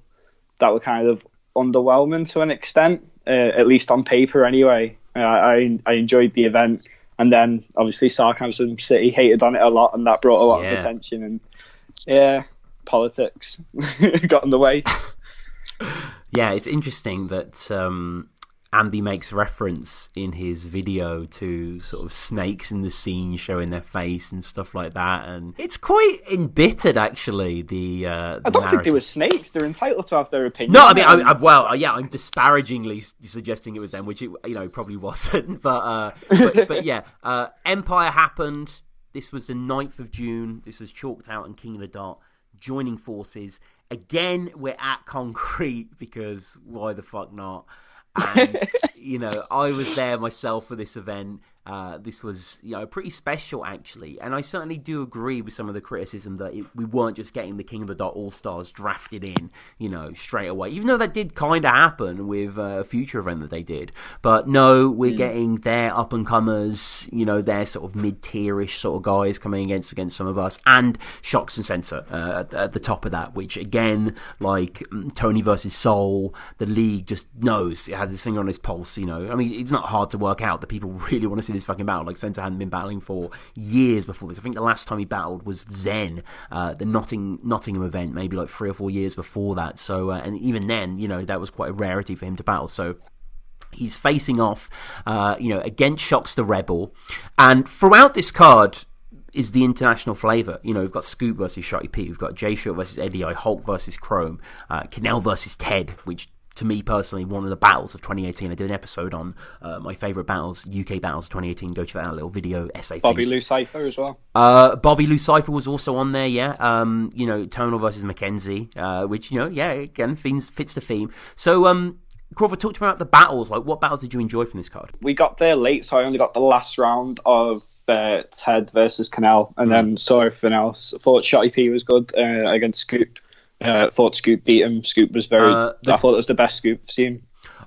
that were kind of underwhelming to an extent, at least on paper anyway. I enjoyed the event. And then, obviously, Sarcasm City hated on it a lot, and that brought a lot of attention. And, yeah, politics got in the way. Yeah, it's interesting that Ambi makes reference in his video to sort of snakes in the scene showing their face and stuff like that. And it's quite embittered, actually, I don't think they were snakes. They're entitled to have their opinion. No, I mean, I'm disparagingly suggesting it was them, which it probably wasn't. But yeah, Empire happened. This was the 9th of June. This was Chalked Out and King of the Dot joining forces. Again, we're at Concrete because why the fuck not? And I was there myself for this event. This was pretty special, actually, and I certainly do agree with some of the criticism that we weren't just getting the King of the Dot All-Stars drafted in straight away, even though that did kind of happen with a future event that they did. But no, we're getting their up-and-comers, their sort of mid-tierish sort of guys coming against some of us, and Shocks and Sensor at the top of that, which again, like Tony versus Soul, the league just knows, it has his finger on his pulse. I mean, it's not hard to work out that people really want to see this fucking battle. Like, Sensor hadn't been battling for years before this. I think the last time he battled was Zen, the Nottingham event, maybe like 3 or 4 years before that. So, and even then, that was quite a rarity for him to battle. So he's facing off, against Shocks the Rebel. And throughout this card is the international flavour. We've got Scoop versus Shotty Pete. We've got J Shot versus Eddie I, Hulk versus Chrome, Canel versus Ted, which to me personally, one of the battles of 2018. I did an episode on my favourite battles, UK battles of 2018. Go check that out, a little video essay. Bobby Lou Cypher as well. Bobby Lou Cypher was also on there, yeah. Tonal versus Mackenzie, which, again, fits the theme. So, Crawford, talk to me about the battles. Like, what battles did you enjoy from this card? We got there late, so I only got the last round of Ted versus Canel, and then saw everything else. I thought Shotty P was good against Scoop. Thought Scoop beat him. Scoop was very... I thought it was the best Scoop I've seen.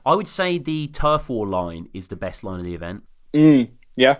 I would say the Turf War line is the best line of the event. Yeah.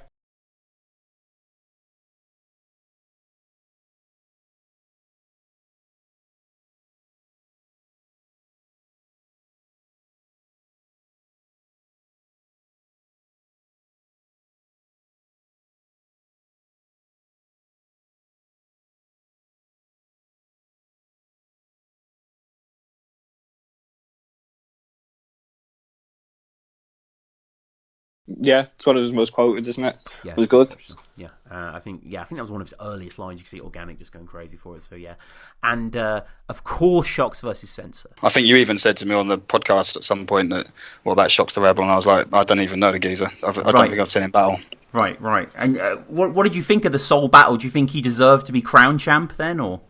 Yeah, it's one of his most quoted, isn't it? Yeah, it was good. Yeah, I think that was one of his earliest lines. You can see Organic just going crazy for it. So yeah, and of course, Shocks versus Sensor. I think you even said to me on the podcast at some point that what about Shocks the Rebel, and I was like, I don't even know the geezer. I don't think I've seen him battle. Right. And what did you think of the Soul battle? Do you think he deserved to be crowned champ then, or?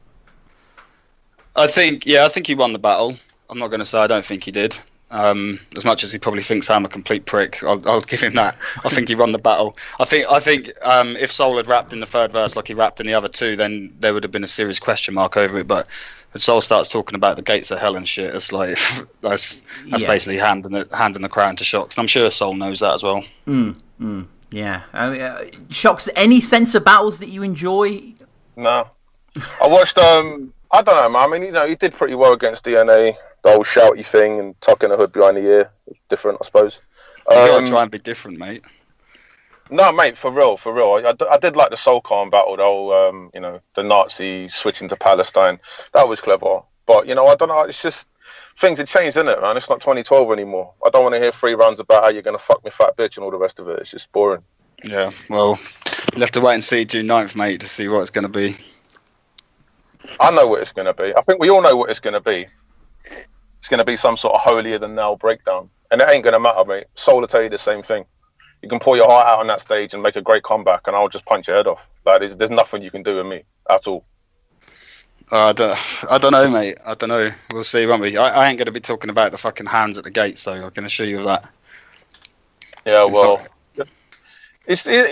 I think he won the battle. I'm not going to say I don't think he did. As much as he probably thinks I'm a complete prick, I'll give him that. I think he won the battle. I think if Soul had rapped in the third verse like he rapped in the other two, then there would have been a serious question mark over it. But when Soul starts talking about the gates of hell and shit, it's like that's basically handing the crown to Shocks. And I'm sure Soul knows that as well. Yeah. Shocks, any sense of battles that you enjoy? No. I watched. I don't know, man. I mean, he did pretty well against DNA. The whole shouty thing and tucking a hood behind the ear. Different, I suppose. You gotta try and be different, mate. No, mate, for real. I did like the Soul Khan battle, the whole, the Nazi switching to Palestine. That was clever. But, I don't know, it's just, things have changed, isn't it, man? It's not 2012 anymore. I don't want to hear 3 rounds about how you're going to fuck me fat bitch and all the rest of it. It's just boring. Yeah, well, you'll have to wait and see June 9th, mate, to see what it's going to be. I know what it's going to be. I think we all know what it's going to be. It's going to be some sort of holier-than-thou breakdown. And it ain't going to matter, mate. Soul will tell you the same thing. You can pour your heart out on that stage and make a great comeback, and I'll just punch your head off. Like, there's nothing you can do with me at all. I don't know, mate. I don't know. We'll see, won't we? I ain't going to be talking about the fucking hands at the gates, so I can assure you of that. Yeah,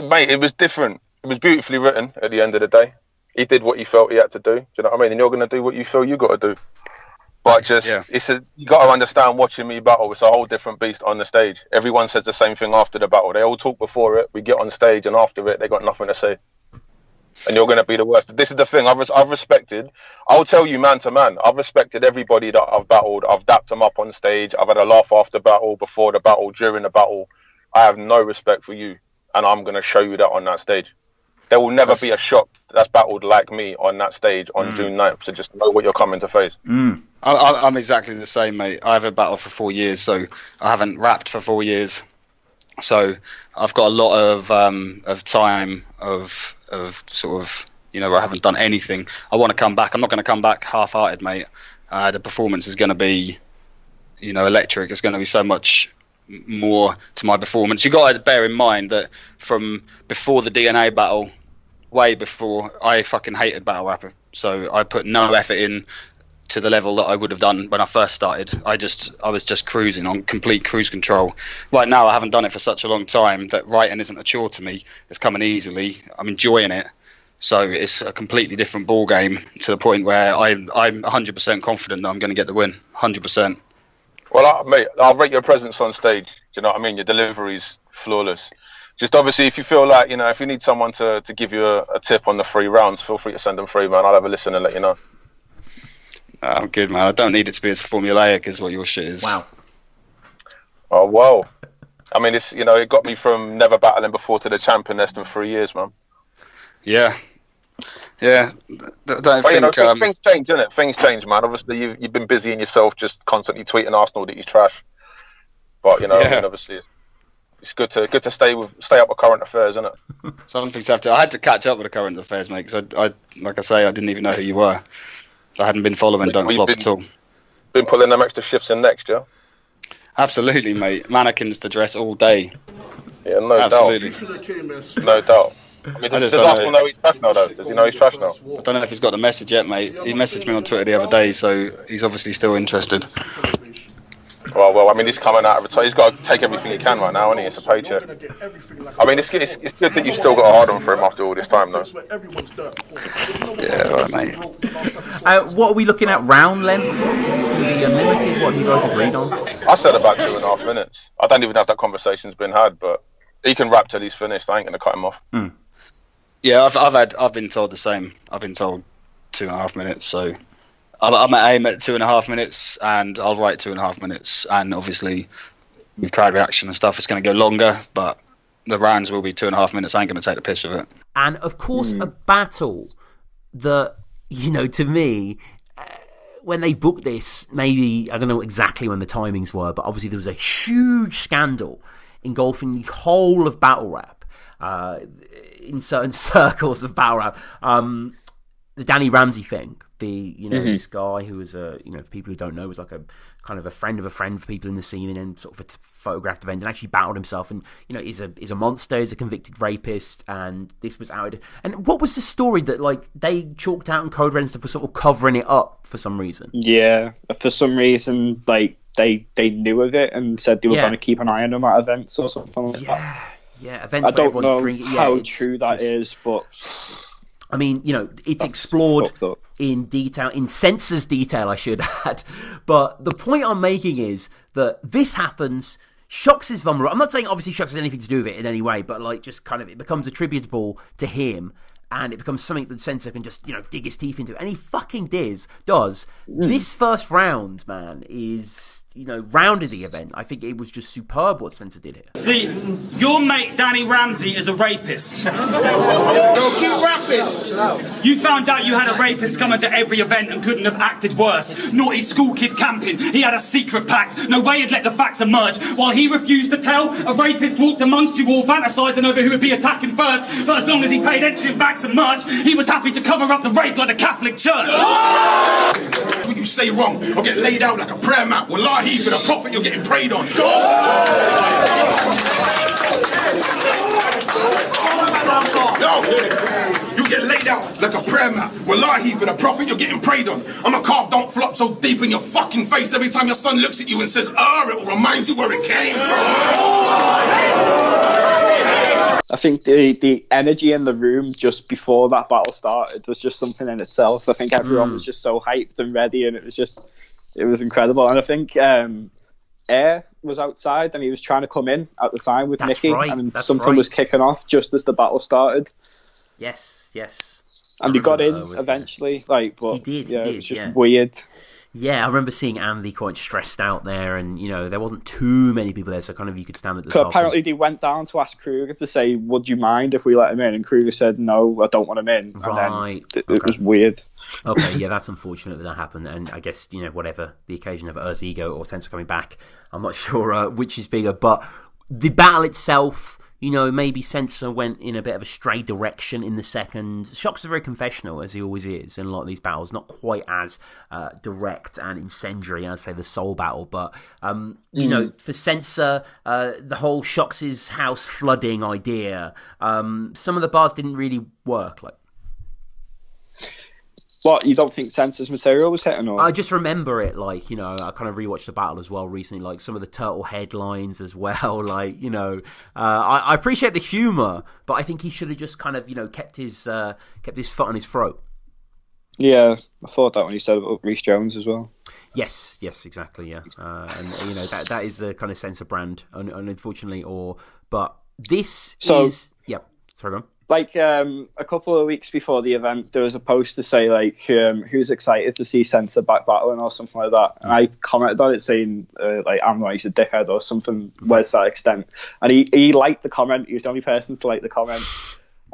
mate, it was different. It was beautifully written at the end of the day. He did what he felt he had to do. Do you know what I mean? And you're going to do what you feel you got to do. But you got to understand, watching me battle, it's a whole different beast on the stage. Everyone says the same thing after the battle. They all talk before it. We get on stage, and after it, they got nothing to say. And you're going to be the worst. This is the thing. I've respected. I'll tell you, man to man, I've respected everybody that I've battled. I've dapped them up on stage. I've had a laugh after battle, before the battle, during the battle. I have no respect for you, and I'm going to show you that on that stage. There will never be a Shock that's battled like me on that stage on June 9th. So just know what you're coming to face. I'm exactly the same, mate. I haven't battled for 4 years, so I haven't rapped for 4 years. So I've got a lot of time of sort of, where I haven't done anything. I want to come back. I'm not going to come back half-hearted, mate. The performance is going to be, electric. It's going to be so much more to my performance. You got to bear in mind that from before the DNA battle, way before, I fucking hated battle rapper. So I put no effort in to the level that I would have done when I first started. I was just cruising on complete cruise control. Right now, I haven't done it for such a long time that writing isn't a chore to me. It's coming easily. I'm enjoying it. So it's a completely different ball game, to the point where I'm 100% confident that I'm going to get the win. 100%. Well, mate, I'll rate your presence on stage. Do you know what I mean? Your delivery's flawless. Just obviously, if you feel like, if you need someone to give you a tip on the 3 rounds, feel free to send them through, man. I'll have a listen and let you know. I'm good, man. I don't need it to be as formulaic as what your shit is. Wow. Oh, wow. I mean, it's it got me from never battling before to the champ in less than 3 years, man. Yeah. Don't think... things change, innit? Things change, man. Obviously, you've been busy in yourself, just constantly tweeting Arsenal that he's trash. But, obviously, it's good to stay up with current affairs, isn't it? Some things have to... I had to catch up with the current affairs, mate, because I like I say, I didn't even know who you were. I hadn't been following Don't Flop at all. Been pulling them extra shifts in next, yeah? Absolutely, mate. Mannequins to dress all day. Yeah, no Absolutely. doubt. No doubt. I mean, does Arsenal know he's trash now, though? Does he know he's trash now? I don't know if he's got the message yet, mate. He messaged me on Twitter the other day, so he's obviously still interested. Well, I mean, he's coming out of it, so he's got to take everything he can right now, isn't he? It's a paycheck. I mean, it's good that you've still got a hard on for him after all this time, though. Yeah, all right, mate. What are we looking at? Round length? Is this going to be unlimited? What have you guys agreed on? I said about 2.5 minutes. I don't even know if that conversation's been had, but he can rap till he's finished. I ain't going to cut him off. Yeah, I've been told the same. I've been told 2.5 minutes, so I'm at aim at 2.5 minutes, and I'll write 2.5 minutes. And obviously, with crowd reaction and stuff, it's going to go longer, but the rounds will be 2.5 minutes. I ain't going to take the piss of it. And of course, a battle that, to me, when they booked this, maybe, I don't know exactly when the timings were, but obviously there was a huge scandal engulfing the whole of battle rap, in certain circles of battle rap. The Danny Ramsey thing, the this guy who was for people who don't know, was like a kind of a friend of a friend for people in the scene, and then sort of a photographed event, and actually battled himself, and is a monster, is a convicted rapist, and this was out. And what was the story that like they chalked out in Code Red and stuff for sort of covering it up for some reason? Yeah, for some reason, like they knew of it and said they were going to keep an eye on him at events or something like that. Yeah, events. I don't know how true that is, but I mean, it's explored in detail, in censor's detail, I should add. But the point I'm making is that this happens. Shox is vulnerable. I'm not saying obviously Shox has anything to do with it in any way, but like just kind of it becomes attributable to him, and it becomes something that Censor can just dig his teeth into, and he fucking does. This first round, man, is rounded the event. I think it was just superb what Censor did here. See, your mate Danny Ramsey is a rapist. No, keep rapping. You found out you had a rapist coming to every event and couldn't have acted worse. Naughty school kid camping. He had a secret pact. No way he'd let the facts emerge. While he refused to tell, a rapist walked amongst you all fantasising over who would be attacking first. But as long as he paid entry and back some merch, he was happy to cover up the rape like the Catholic Church. What you say wrong, or get laid out like a prayer mat. Wallahi, for the prophet you're getting prayed on. No, you get laid out like a prayer mat. Wallahi, for the prophet you're getting prayed on. I'm a calf, don't flop so deep in your fucking face every time your son looks at you and says, it will remind you where it came from. I think the energy in the room just before that battle started was just something in itself. I think everyone was just so hyped and ready, and it was incredible. And I think Air was outside and he was trying to come in at the time with Nikki, and something was kicking off just as the battle started. Yes. And he got in eventually, but he did. It was just weird. Yeah, I remember seeing Andy quite stressed out there, and there wasn't too many people there, so kind of you could stand at the top. Apparently, they went down to ask Kruger to say, "Would you mind if we let him in?" And Kruger said, "No, I don't want him in." Right, and then it was weird. Okay, yeah, that's unfortunate that happened, and I guess whatever the occasion of Earth's ego or Censor coming back, I'm not sure which is bigger, but the battle itself. Maybe Censor went in a bit of a stray direction in the second. Shox is very confessional, as he always is in a lot of these battles. Not quite as direct and incendiary as, say, the Soul battle. But, for Censor, the whole Shox's house flooding idea, some of the bars didn't really work. What, you don't think Censor's material was hitting? Or? I just remember it, I kind of rewatched the battle as well recently, some of the turtle headlines as well, I appreciate the humour, but I think he should have just kind of, kept his foot on his throat. Yeah, I thought that when he said about Rhys Jones as well. Yes, exactly, yeah. And, that is the kind of Censor brand, unfortunately, but this is... Yeah, sorry, go on. A couple of weeks before the event, there was a post to say who's excited to see Censor back battling or something like that, and I commented on it saying I'm not, he's a dickhead or something. Where's that extent? And he liked the comment. He was the only person to like the comment,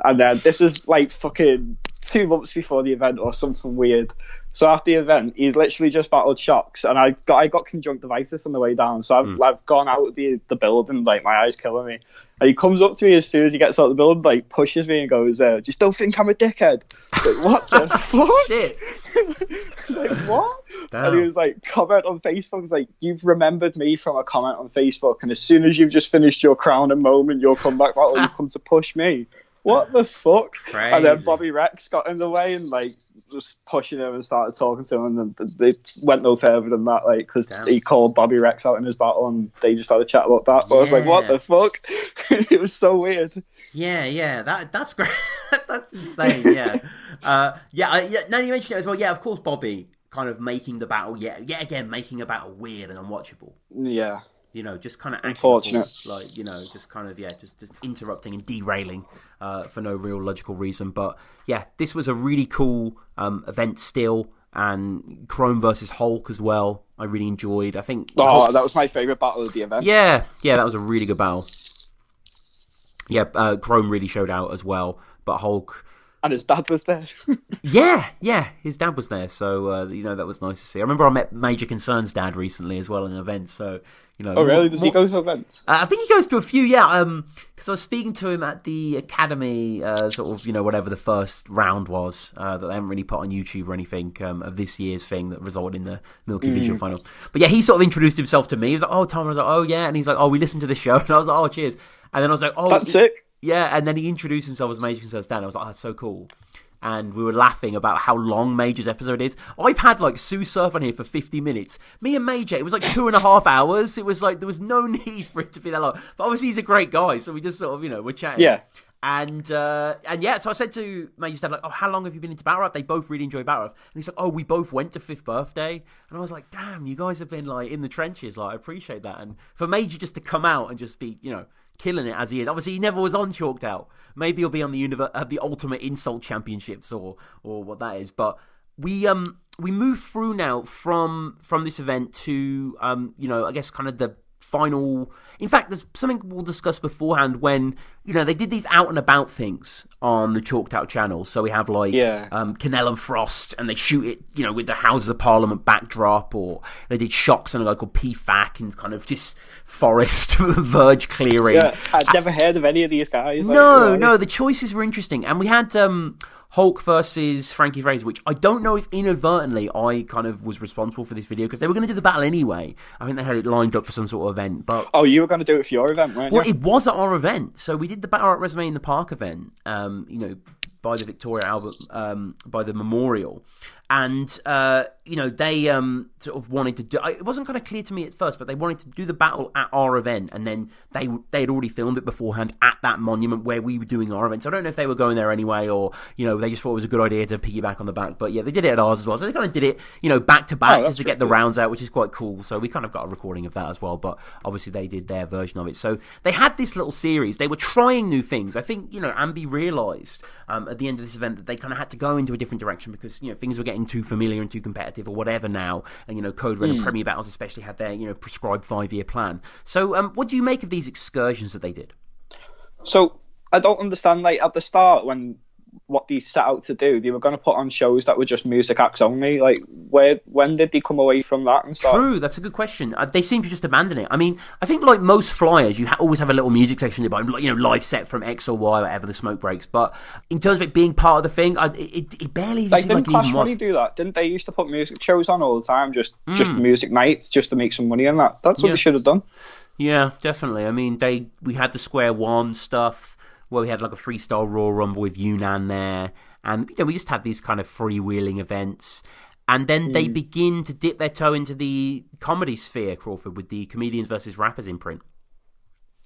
and then this was fucking 2 months before the event or something weird. So after the event, he's literally just battled Shox, and I got conjunctivitis on the way down, so I've gone out of the building, my eyes killing me. And he comes up to me as soon as he gets out of the building, pushes me and goes, "Do you still think I'm a dickhead?" What the fuck? Shit. I was what? Damn. And he was comment on Facebook. He's "You've remembered me from a comment on Facebook, and as soon as you've just finished your crowning moment, your comeback battle, you come to push me." What the fuck? Crazy. And then Bobby Rex got in the way and just pushing him and started talking to him, and it went no further than that, because he called Bobby Rex out in his battle and they just had a chat about that. But I was what the fuck? It was so weird. Yeah, that's great. That's insane. Yeah, now you mentioned it as well. Yeah, of course, Bobby kind of making the battle yet again making a battle weird and unwatchable. Yeah. Just kind of unfortunate, just kind of just interrupting and derailing for no real logical reason. But yeah, this was a really cool event still, and Chrome versus Hulk as well. I really enjoyed. I think that was my favourite battle of the event. Yeah, that was a really good battle. Yeah, Chrome really showed out as well, but Hulk. And his dad was there. yeah, his dad was there, so that was nice to see. I remember I met Major Concern's dad recently as well in an event, so You know. Oh really? Does he go to events? I think he goes to a few. Yeah. Because I was speaking to him at the academy, sort of, whatever the first round was that they haven't really put on YouTube or anything of this year's thing that resulted in the Milky Visual final. But yeah, he sort of introduced himself to me. He was like, "Oh, Tom." I was like, "Oh yeah," and he's like, "Oh, we listened to the show," and I was like, "Oh, cheers." And then I was like, "Oh, that's sick." Yeah, and then he introduced himself as Major Concern Stan. I was like, "Oh, that's so cool." And we were laughing about how long Major's episode is. I've had like Sue Surf on here for 50 minutes. Me and Major, it was like 2.5 hours. It was like there was no need for it to be that long. But obviously he's a great guy, so we just sort of, we're chatting. Yeah. And yeah, so I said to Major Stan, like, "Oh, how long have you been into battle rap?" They both really enjoy battle rap. And he's like, "Oh, we both went to 5th birthday." And I was like, "Damn, you guys have been like in the trenches. Like, I appreciate that." And for Major just to come out and just be, killing it as he is. Obviously, he never was on Chalked Out. Maybe he'll be on the Ultimate Insult Championships or what that is. But we move through now from this event to I guess kind of the final. In fact, there's something we'll discuss beforehand when they did these out and about things on the Chalked Out channel. So we have like Canel and Frost, and they shoot it with the Houses of Parliament backdrop, or they did shocks on a guy called PFAC and kind of just forest verge clearing. Yeah, I'd never heard of any of these guys. No, the choices were interesting, and we had Hulk versus Frankie Fraser, which I don't know if inadvertently I kind of was responsible for this video, because they were going to do the battle anyway. I think they had it lined up for some sort of event. But you were going to do it for your event, weren't you? Well, it was at our event. So we did the Battle Rap Resume in the Park event, by the Victoria Albert, by the memorial. And, they sort of wanted to do... It wasn't kind of clear to me at first, but they wanted to do the battle at our event, and then they had already filmed it beforehand at that monument where we were doing our event. So I don't know if they were going there anyway, or, they just thought it was a good idea to piggyback on the back. But yeah, they did it at ours as well. So they kind of did it, back to back just to get the rounds out, which is quite cool. So we kind of got a recording of that as well, but obviously they did their version of it. So they had this little series. They were trying new things. I think, Ambi realised at the end of this event that they kind of had to go into a different direction because, things were getting too familiar and too competitive or whatever now, and Code Red and Premier Battles especially had their prescribed 5-year plan. So what do you make of these excursions that they did? So I don't understand, like at the start when what these set out to do, they were going to put on shows that were just music acts only. Like when did they come away from that and start? True, that's a good question. They seem to just abandon it. I mean, I think like most flyers, you always have a little music section about live set from X or Y, whatever the smoke breaks. But in terms of it being part of the thing, it barely like seemed didn't like Clash it even Money was. do that? Didn't they used to put music shows on all the time, just music nights, just to make some money on that? That's what they should have done. Yeah, definitely. I mean, we had the Square One stuff where we had like a freestyle Raw Rumble with Yunnan there. And we just had these kind of freewheeling events. And then they begin to dip their toe into the comedy sphere, Crawford, with the Comedians versus Rappers imprint.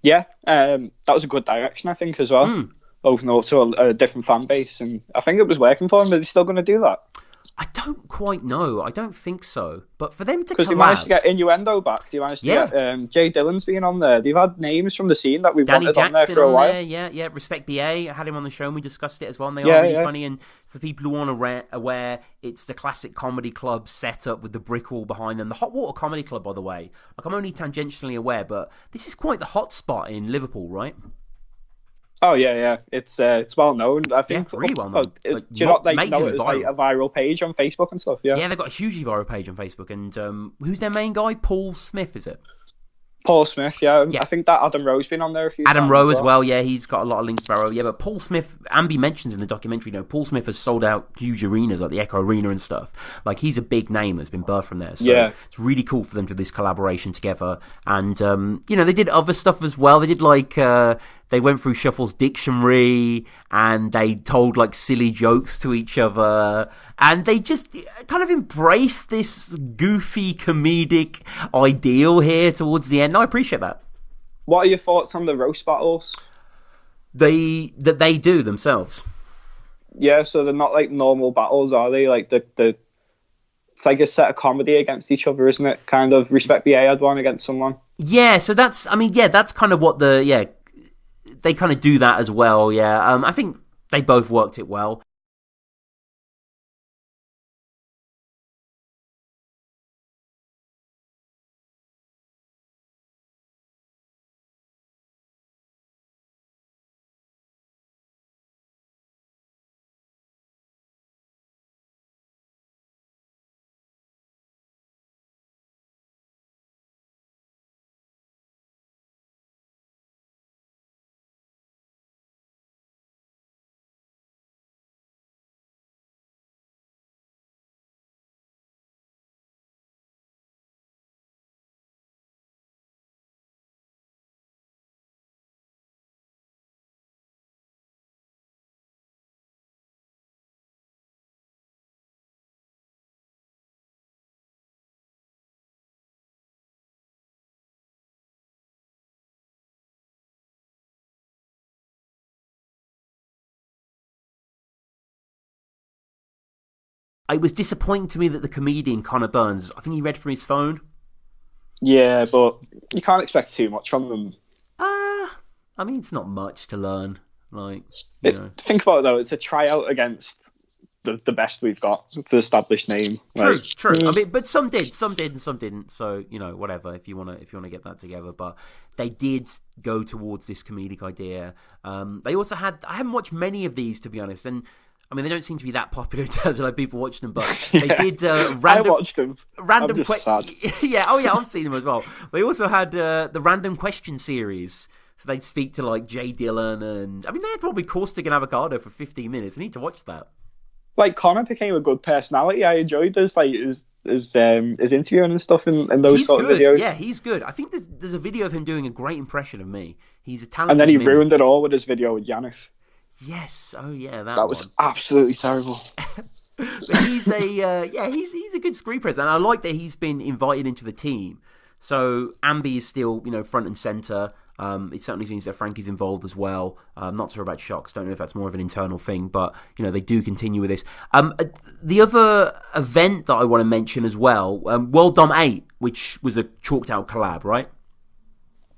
Yeah, that was a good direction, I think, as well. Opening up to a different fan base. And I think it was working for them. Are they still going to do that? I don't quite know. I don't think so. But for them to because they managed to get Innuendo back. They managed to get Jay Dillon's been on there. They've had names from the scene that we've wanted on there for a while. Yeah. Respect BA. I had him on the show and we discussed it as well. And they are really funny. And for people who aren't aware, it's the classic comedy club setup with the brick wall behind them. The Hot Water Comedy Club, by the way. Like, I'm only tangentially aware, but this is quite the hot spot in Liverpool, right? Oh yeah. It's well known. I think really well known. Do you not know it as like a viral page on Facebook and stuff? Yeah, they've got a hugely viral page on Facebook. And who's their main guy? Paul Smith, is it? Paul Smith, yeah. I think that Adam Rowe's been on there a few times. Adam Rowe as well, yeah. He's got a lot of links to Barrow. Yeah, but Paul Smith, Ambi mentions in the documentary, Paul Smith has sold out huge arenas like the Echo Arena and stuff. Like, he's a big name that's been birthed from there. So it's really cool for them to do this collaboration together. And, they did other stuff as well. They did like... They went through Shuffle's dictionary and they told like silly jokes to each other, and they just kind of embraced this goofy comedic ideal here towards the end. I appreciate that. What are your thoughts on the roast battles? That they do themselves. Yeah, so they're not like normal battles, are they? Like it's like a set of comedy against each other, isn't it? Kind of Respect BA had one against someone. Yeah, so that's kind of what they kind of do that as well, yeah. I think they both worked it well. it was disappointing to me that the comedian Connor Burns, I think he read from his phone. Yeah, but you can't expect too much from them. I mean, it's not much to learn. Like, think about it though, it's a tryout against the best we've got. It's an established name. True. I mean, but some did, and some didn't. So whatever. If you wanna get that together, but they did go towards this comedic idea. They also had. I haven't watched many of these, to be honest, and I mean they don't seem to be that popular in terms of like people watching them. But they did random. I watched them. Random I'm just sad. Yeah. Oh yeah, I've seen them as well. They also had the random question series. So they'd speak to like Jay Dillon, and I mean they had probably Caustic and Avocado for 15 minutes. I need to watch that. Like Connor became a good personality. I enjoyed his interviewing and stuff in those He's sort good. of videos. Yeah, he's good. I think there's a video of him doing a great impression of me. He's a talented. And then he mimic. ruined it all with his video with Yannick. Yes. Oh yeah, that was absolutely terrible. But he's he's a good screen presence, and I like that he's been invited into the team. So Ambi is still front and center. It certainly seems that Frankie's involved as well. I'm not sure about Shocks. Don't know if that's more of an internal thing, but they do continue with this. The other event that I want to mention as well, World Dom 8, which was a chalked out collab, right?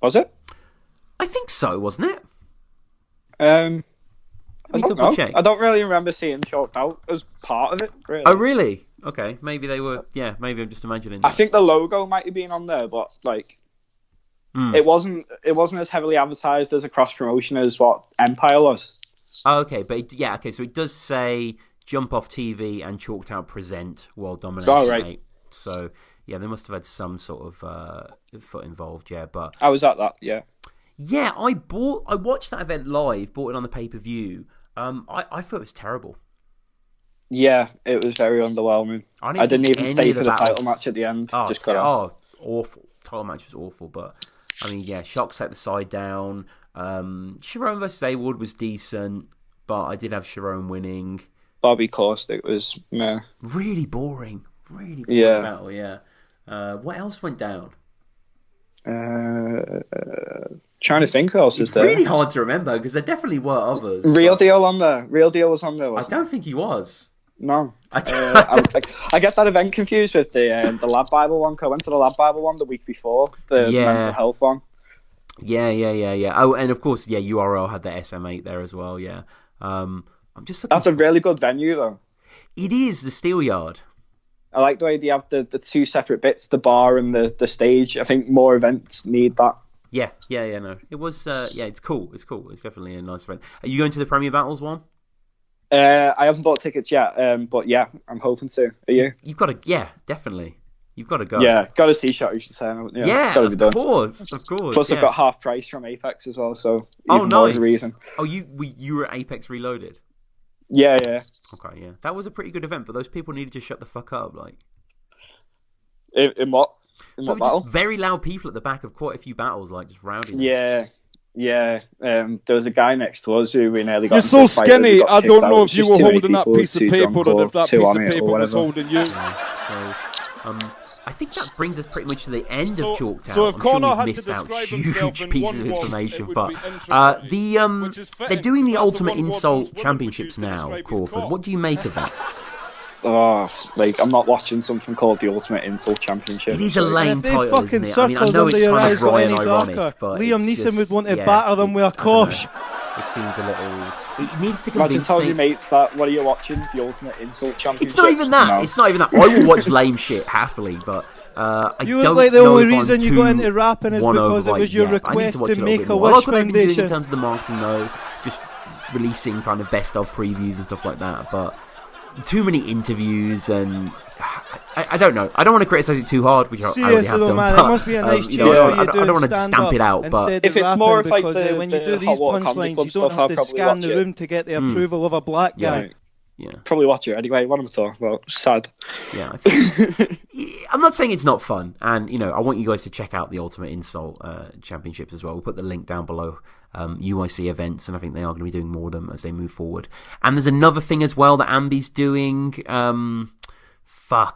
Was it? I think so, wasn't it? I don't know. Check. I don't really remember seeing chalked out as part of it. Really. Oh, really? Okay, maybe they were. Yeah, maybe I'm just imagining that. I think the logo might have been on there, but like. It wasn't as heavily advertised as a cross promotion as what Empire was. Oh, okay, but so it does say Jump Off TV and Chalked Out Present World Domination. Oh, right. 8. So yeah, they must have had some sort of foot involved. Yeah, but I was at that. Yeah. Yeah, I watched that event live. Bought it on the pay-per-view. I thought it was terrible. Yeah, it was very underwhelming. I didn't even stay for the title match at the end. Oh, just got off. Awful. Title match was awful, but. I mean, yeah, Shock set the side down. Sharon versus A-Ward was decent, but I did have Sharon winning. Bobby Caustic was meh. Really boring. Battle, yeah. What else went down? Trying to think who else is there. It's really hard to remember, because there definitely were others. Real Deal on there. Real Deal was on there, I don't think he was. No. I get that event confused with the Lab Bible one, because I went to the Lab Bible one the week before, the mental health one. Yeah. Oh, and of course, URL had the SM8 there as well, yeah. I'm just looking. That's a really good venue, though. It is, the Steelyard. I like the way they have the two separate bits, the bar and the stage. I think more events need that. Yeah, no. It was, it's cool. It's definitely a nice event. Are you going to the Premier Battles one? I haven't bought tickets yet, but yeah, I'm hoping to. Are you? You've got to, definitely. You've got to go. Yeah, got to see Shot, you should say. Yeah, it's gotta be done. Of course. Plus, I've got half price from Apex as well, so even nice. more of a reason. Oh, you were at Apex Reloaded? Yeah. Okay, yeah. That was a pretty good event, but those people needed to shut the fuck up, like. In what? In what battle? Just very loud people at the back of quite a few battles, like just rowdiness. Yeah. There was a guy next to us who we nearly got. You're so skinny. I don't know if you were holding that piece of paper or if that piece of paper was holding you. Yeah, so, I think that brings us pretty much to the end of Chalked Out. So if Connor sure had missed to out describe huge himself in pieces of one word, information, it but would be interesting. they're doing the Ultimate Insult Championships now, Crawford. What do you make of that? I'm not watching something called the Ultimate Insult Championship. It is a lame title, isn't it? I mean, I know it's kind of dry and ironic, but Liam Neeson would want to batter them with a kosh. It seems a little. It needs to Imagine convince telling me. your mates that. What are you watching? The Ultimate Insult Championship. It's not even that. No. It's not even that. I will watch lame shit happily, but. You look like the only reason you got into rapping is because it was your request to make a Wish Foundation. In terms of the marketing, though, just releasing kind of best of previews and stuff like that. But too many interviews and I don't know. I don't want to criticize it too hard, which I already have done. Man, but, it must be a nice you know, I don't want to stamp it out. But if it's more of like when you do these punchlines, you don't have to scan the room to get the approval of a black guy. Yeah, probably watch it anyway. What am I talking about? Sad. Yeah, I'm not saying it's not fun, and I want you guys to check out the Ultimate Insult Championships as well. We'll put the link down below. UIC events, and I think they are going to be doing more of them as they move forward. And there's another thing as well that Ambi's doing.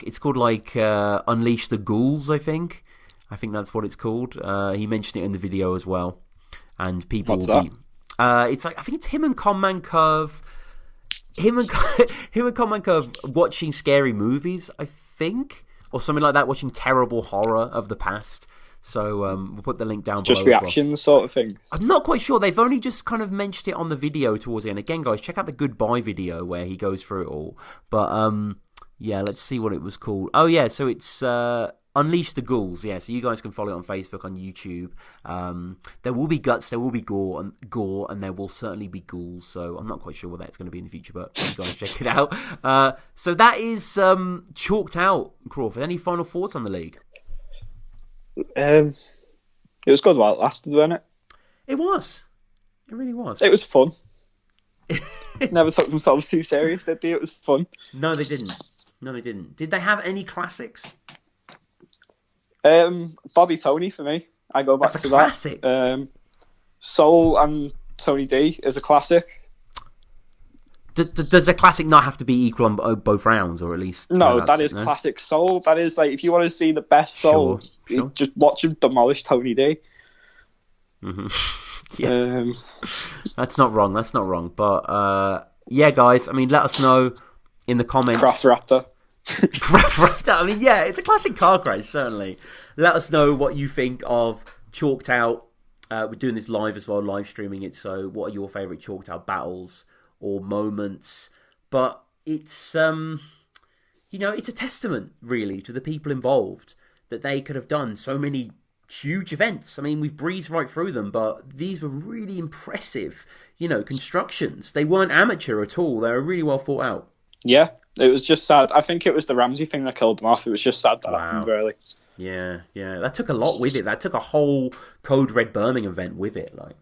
It's called like Unleash the Ghouls. I think that's what it's called. He mentioned it in the video as well, and people What's will be. It's like I think it's him and Conman Curve. him and Common watching scary movies, I think, or something like that, watching terrible horror of the past. So we'll put the link down below. Just reactions sort of thing. I'm not quite sure. They've only just kind of mentioned it on the video towards the end. Again, guys, check out the goodbye video where he goes through it all. But yeah, let's see what it was called. Oh yeah, so it's Unleash the Ghouls. Yeah, so you guys can follow it on Facebook, on YouTube. There will be guts, there will be gore, and there will certainly be ghouls. So I'm not quite sure what that's going to be in the future, but you guys check it out. So that is chalked out, Crawford. Any final thoughts on the league? It was good while it lasted, wasn't it? It was. It really was. It was fun. Never took themselves too serious, did they? It was fun. No, they didn't. Did they have any classics? Bobby Tony for me. I go back to classic. That. Soul and Tony D is a classic. Does a classic not have to be equal on both rounds, or at least? No, that is classic Soul. That is like, if you want to see the best Soul, sure. Just watch him demolish Tony D. Mm-hmm. Yeah, that's not wrong. But yeah, guys, I mean, let us know in the comments. Craft Raptor. I mean, yeah, it's a classic car crash, certainly. Let us know what you think of Chalked Out. We're doing this live as well, live streaming it. So, what are your favourite Chalked Out battles or moments? But it's it's a testament really to the people involved that they could have done so many huge events. I mean, we've breezed right through them, but these were really impressive, constructions. They weren't amateur at all. They were really well thought out. Yeah, it was just sad. I think it was the Ramsey thing that killed them off. It was just sad that happened, really. Yeah. That took a lot with it. That took a whole Code Red Birmingham event with it, like.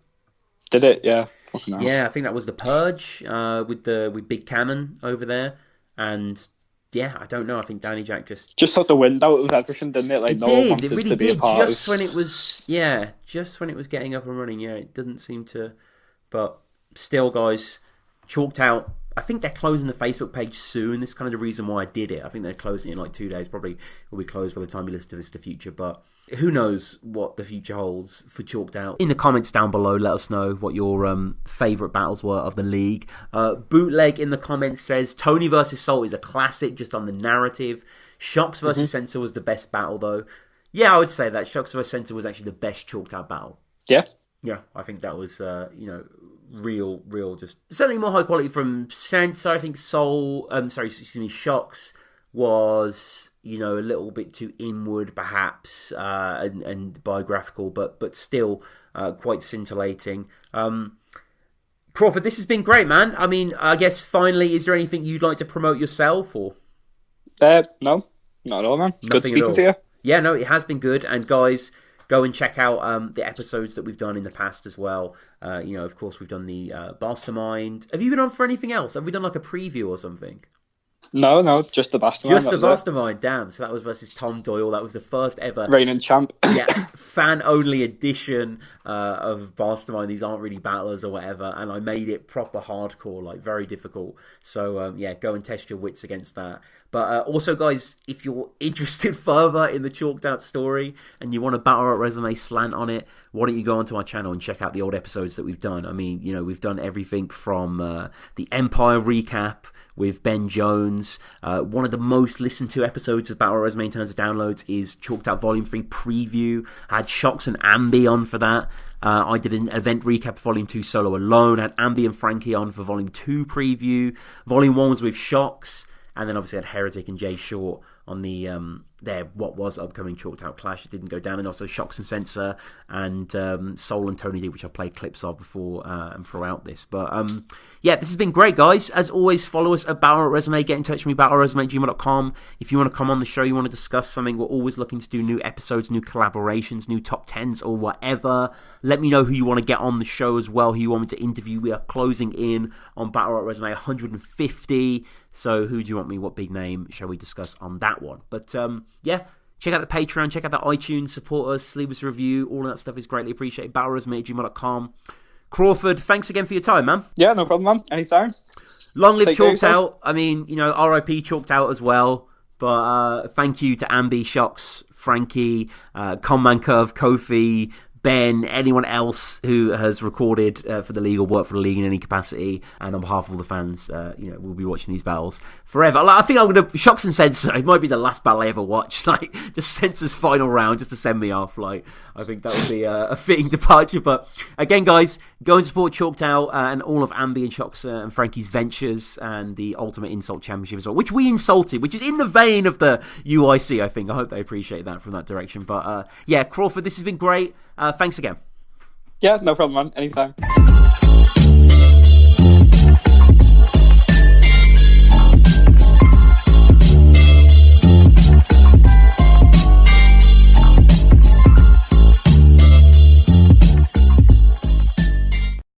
Did it? Yeah. Yeah, I think that was the Purge with Big Cannon over there, and yeah, I don't know. I think Danny Jack just took the wind out of everything, didn't it? Like, no one wanted really to be a part just when it was getting up and running. Yeah, it doesn't seem to, but still, guys, Chalked Out. I think they're closing the Facebook page soon. This is kind of the reason why I did it. I think they're closing it in like 2 days. Probably will be closed by the time you listen to this in the future. But who knows what the future holds for Chalked Out. In the comments down below, let us know what your favourite battles were of the league. Bootleg in the comments says, Tony versus Salt is a classic just on the narrative. Shocks versus Sensor was the best battle, though. Yeah, I would say that. Shocks versus Sensor was actually the best Chalked Out battle. Yeah. Yeah, I think that was, real, just certainly more high quality from Sensor. I think Shocks was, a little bit too inward, perhaps, and biographical, but still quite scintillating. Crawford, this has been great, man. I mean, I guess finally, is there anything you'd like to promote yourself, or? No, not at all, man. Good speaking to you. Yeah, no, it has been good, and guys, go and check out the episodes that we've done in the past as well. Of course, we've done the Mastermind. Have you been on for anything else? Have we done like a preview or something? No, just the Mastermind. Just the Mastermind, damn. So that was versus Tom Doyle. That was the first ever reigning champ. Yeah, fan-only edition of Mastermind. These aren't really battlers or whatever. And I made it proper hardcore, like very difficult. So, go and test your wits against that. But also, guys, if you're interested further in the Chalked Out story and you want a Battle Rap Resume slant on it, why don't you go onto our channel and check out the old episodes that we've done. I mean, we've done everything from the Empire recap with Ben Jones. One of the most listened to episodes of Battle Rap Resume in terms of downloads is Chalked Out Volume 3 preview. I had Shocks and Ambi on for that. I did an event recap of Volume 2 solo alone. I had Ambi and Frankie on for Volume 2 preview. Volume 1 was with Shocks. And then obviously I had Heretic and Jay Short on the what was upcoming Chalked Out Clash. It didn't go down. And also Shocks and Sensor and Soul and Tony D, which I've played clips of before and throughout this. But this has been great, guys. As always, follow us at Battle Resume. Get in touch with me, battleresume@gmail.com. If you want to come on the show, you want to discuss something, we're always looking to do new episodes, new collaborations, new top 10s or whatever. Let me know who you want to get on the show as well, who you want me to interview. We are closing in on Battle Resume 150. So who do you want me? What big name shall we discuss on that one? But check out the Patreon, check out the iTunes, support us, leave us a review. All of that stuff is greatly appreciated. battleresume@gmail.com. Crawford, thanks again for your time, man. Yeah, no problem, man. Anytime. Long live Chalked Out. I mean, RIP Chalked Out as well. But thank you to Ambi, Shocks, Frankie, Conman Curve, Kofi, Ben, anyone else who has recorded for the league or worked for the league in any capacity, and on behalf of all the fans, we'll be watching these battles forever. Like, I think I'm going to Shocks and Censor. It might be the last battle I ever watched. Like, just Censor's final round, just to send me off. Like, I think that would be a fitting departure. But again, guys, go and support Chalked Out and all of Ambi and Shocks and Frankie's ventures and the Ultimate Insult Championship as well, which we insulted, which is in the vein of the UIC. I think. I hope they appreciate that from that direction. But yeah, Crawford, this has been great. Thanks again. Yeah, no problem, man. Anytime.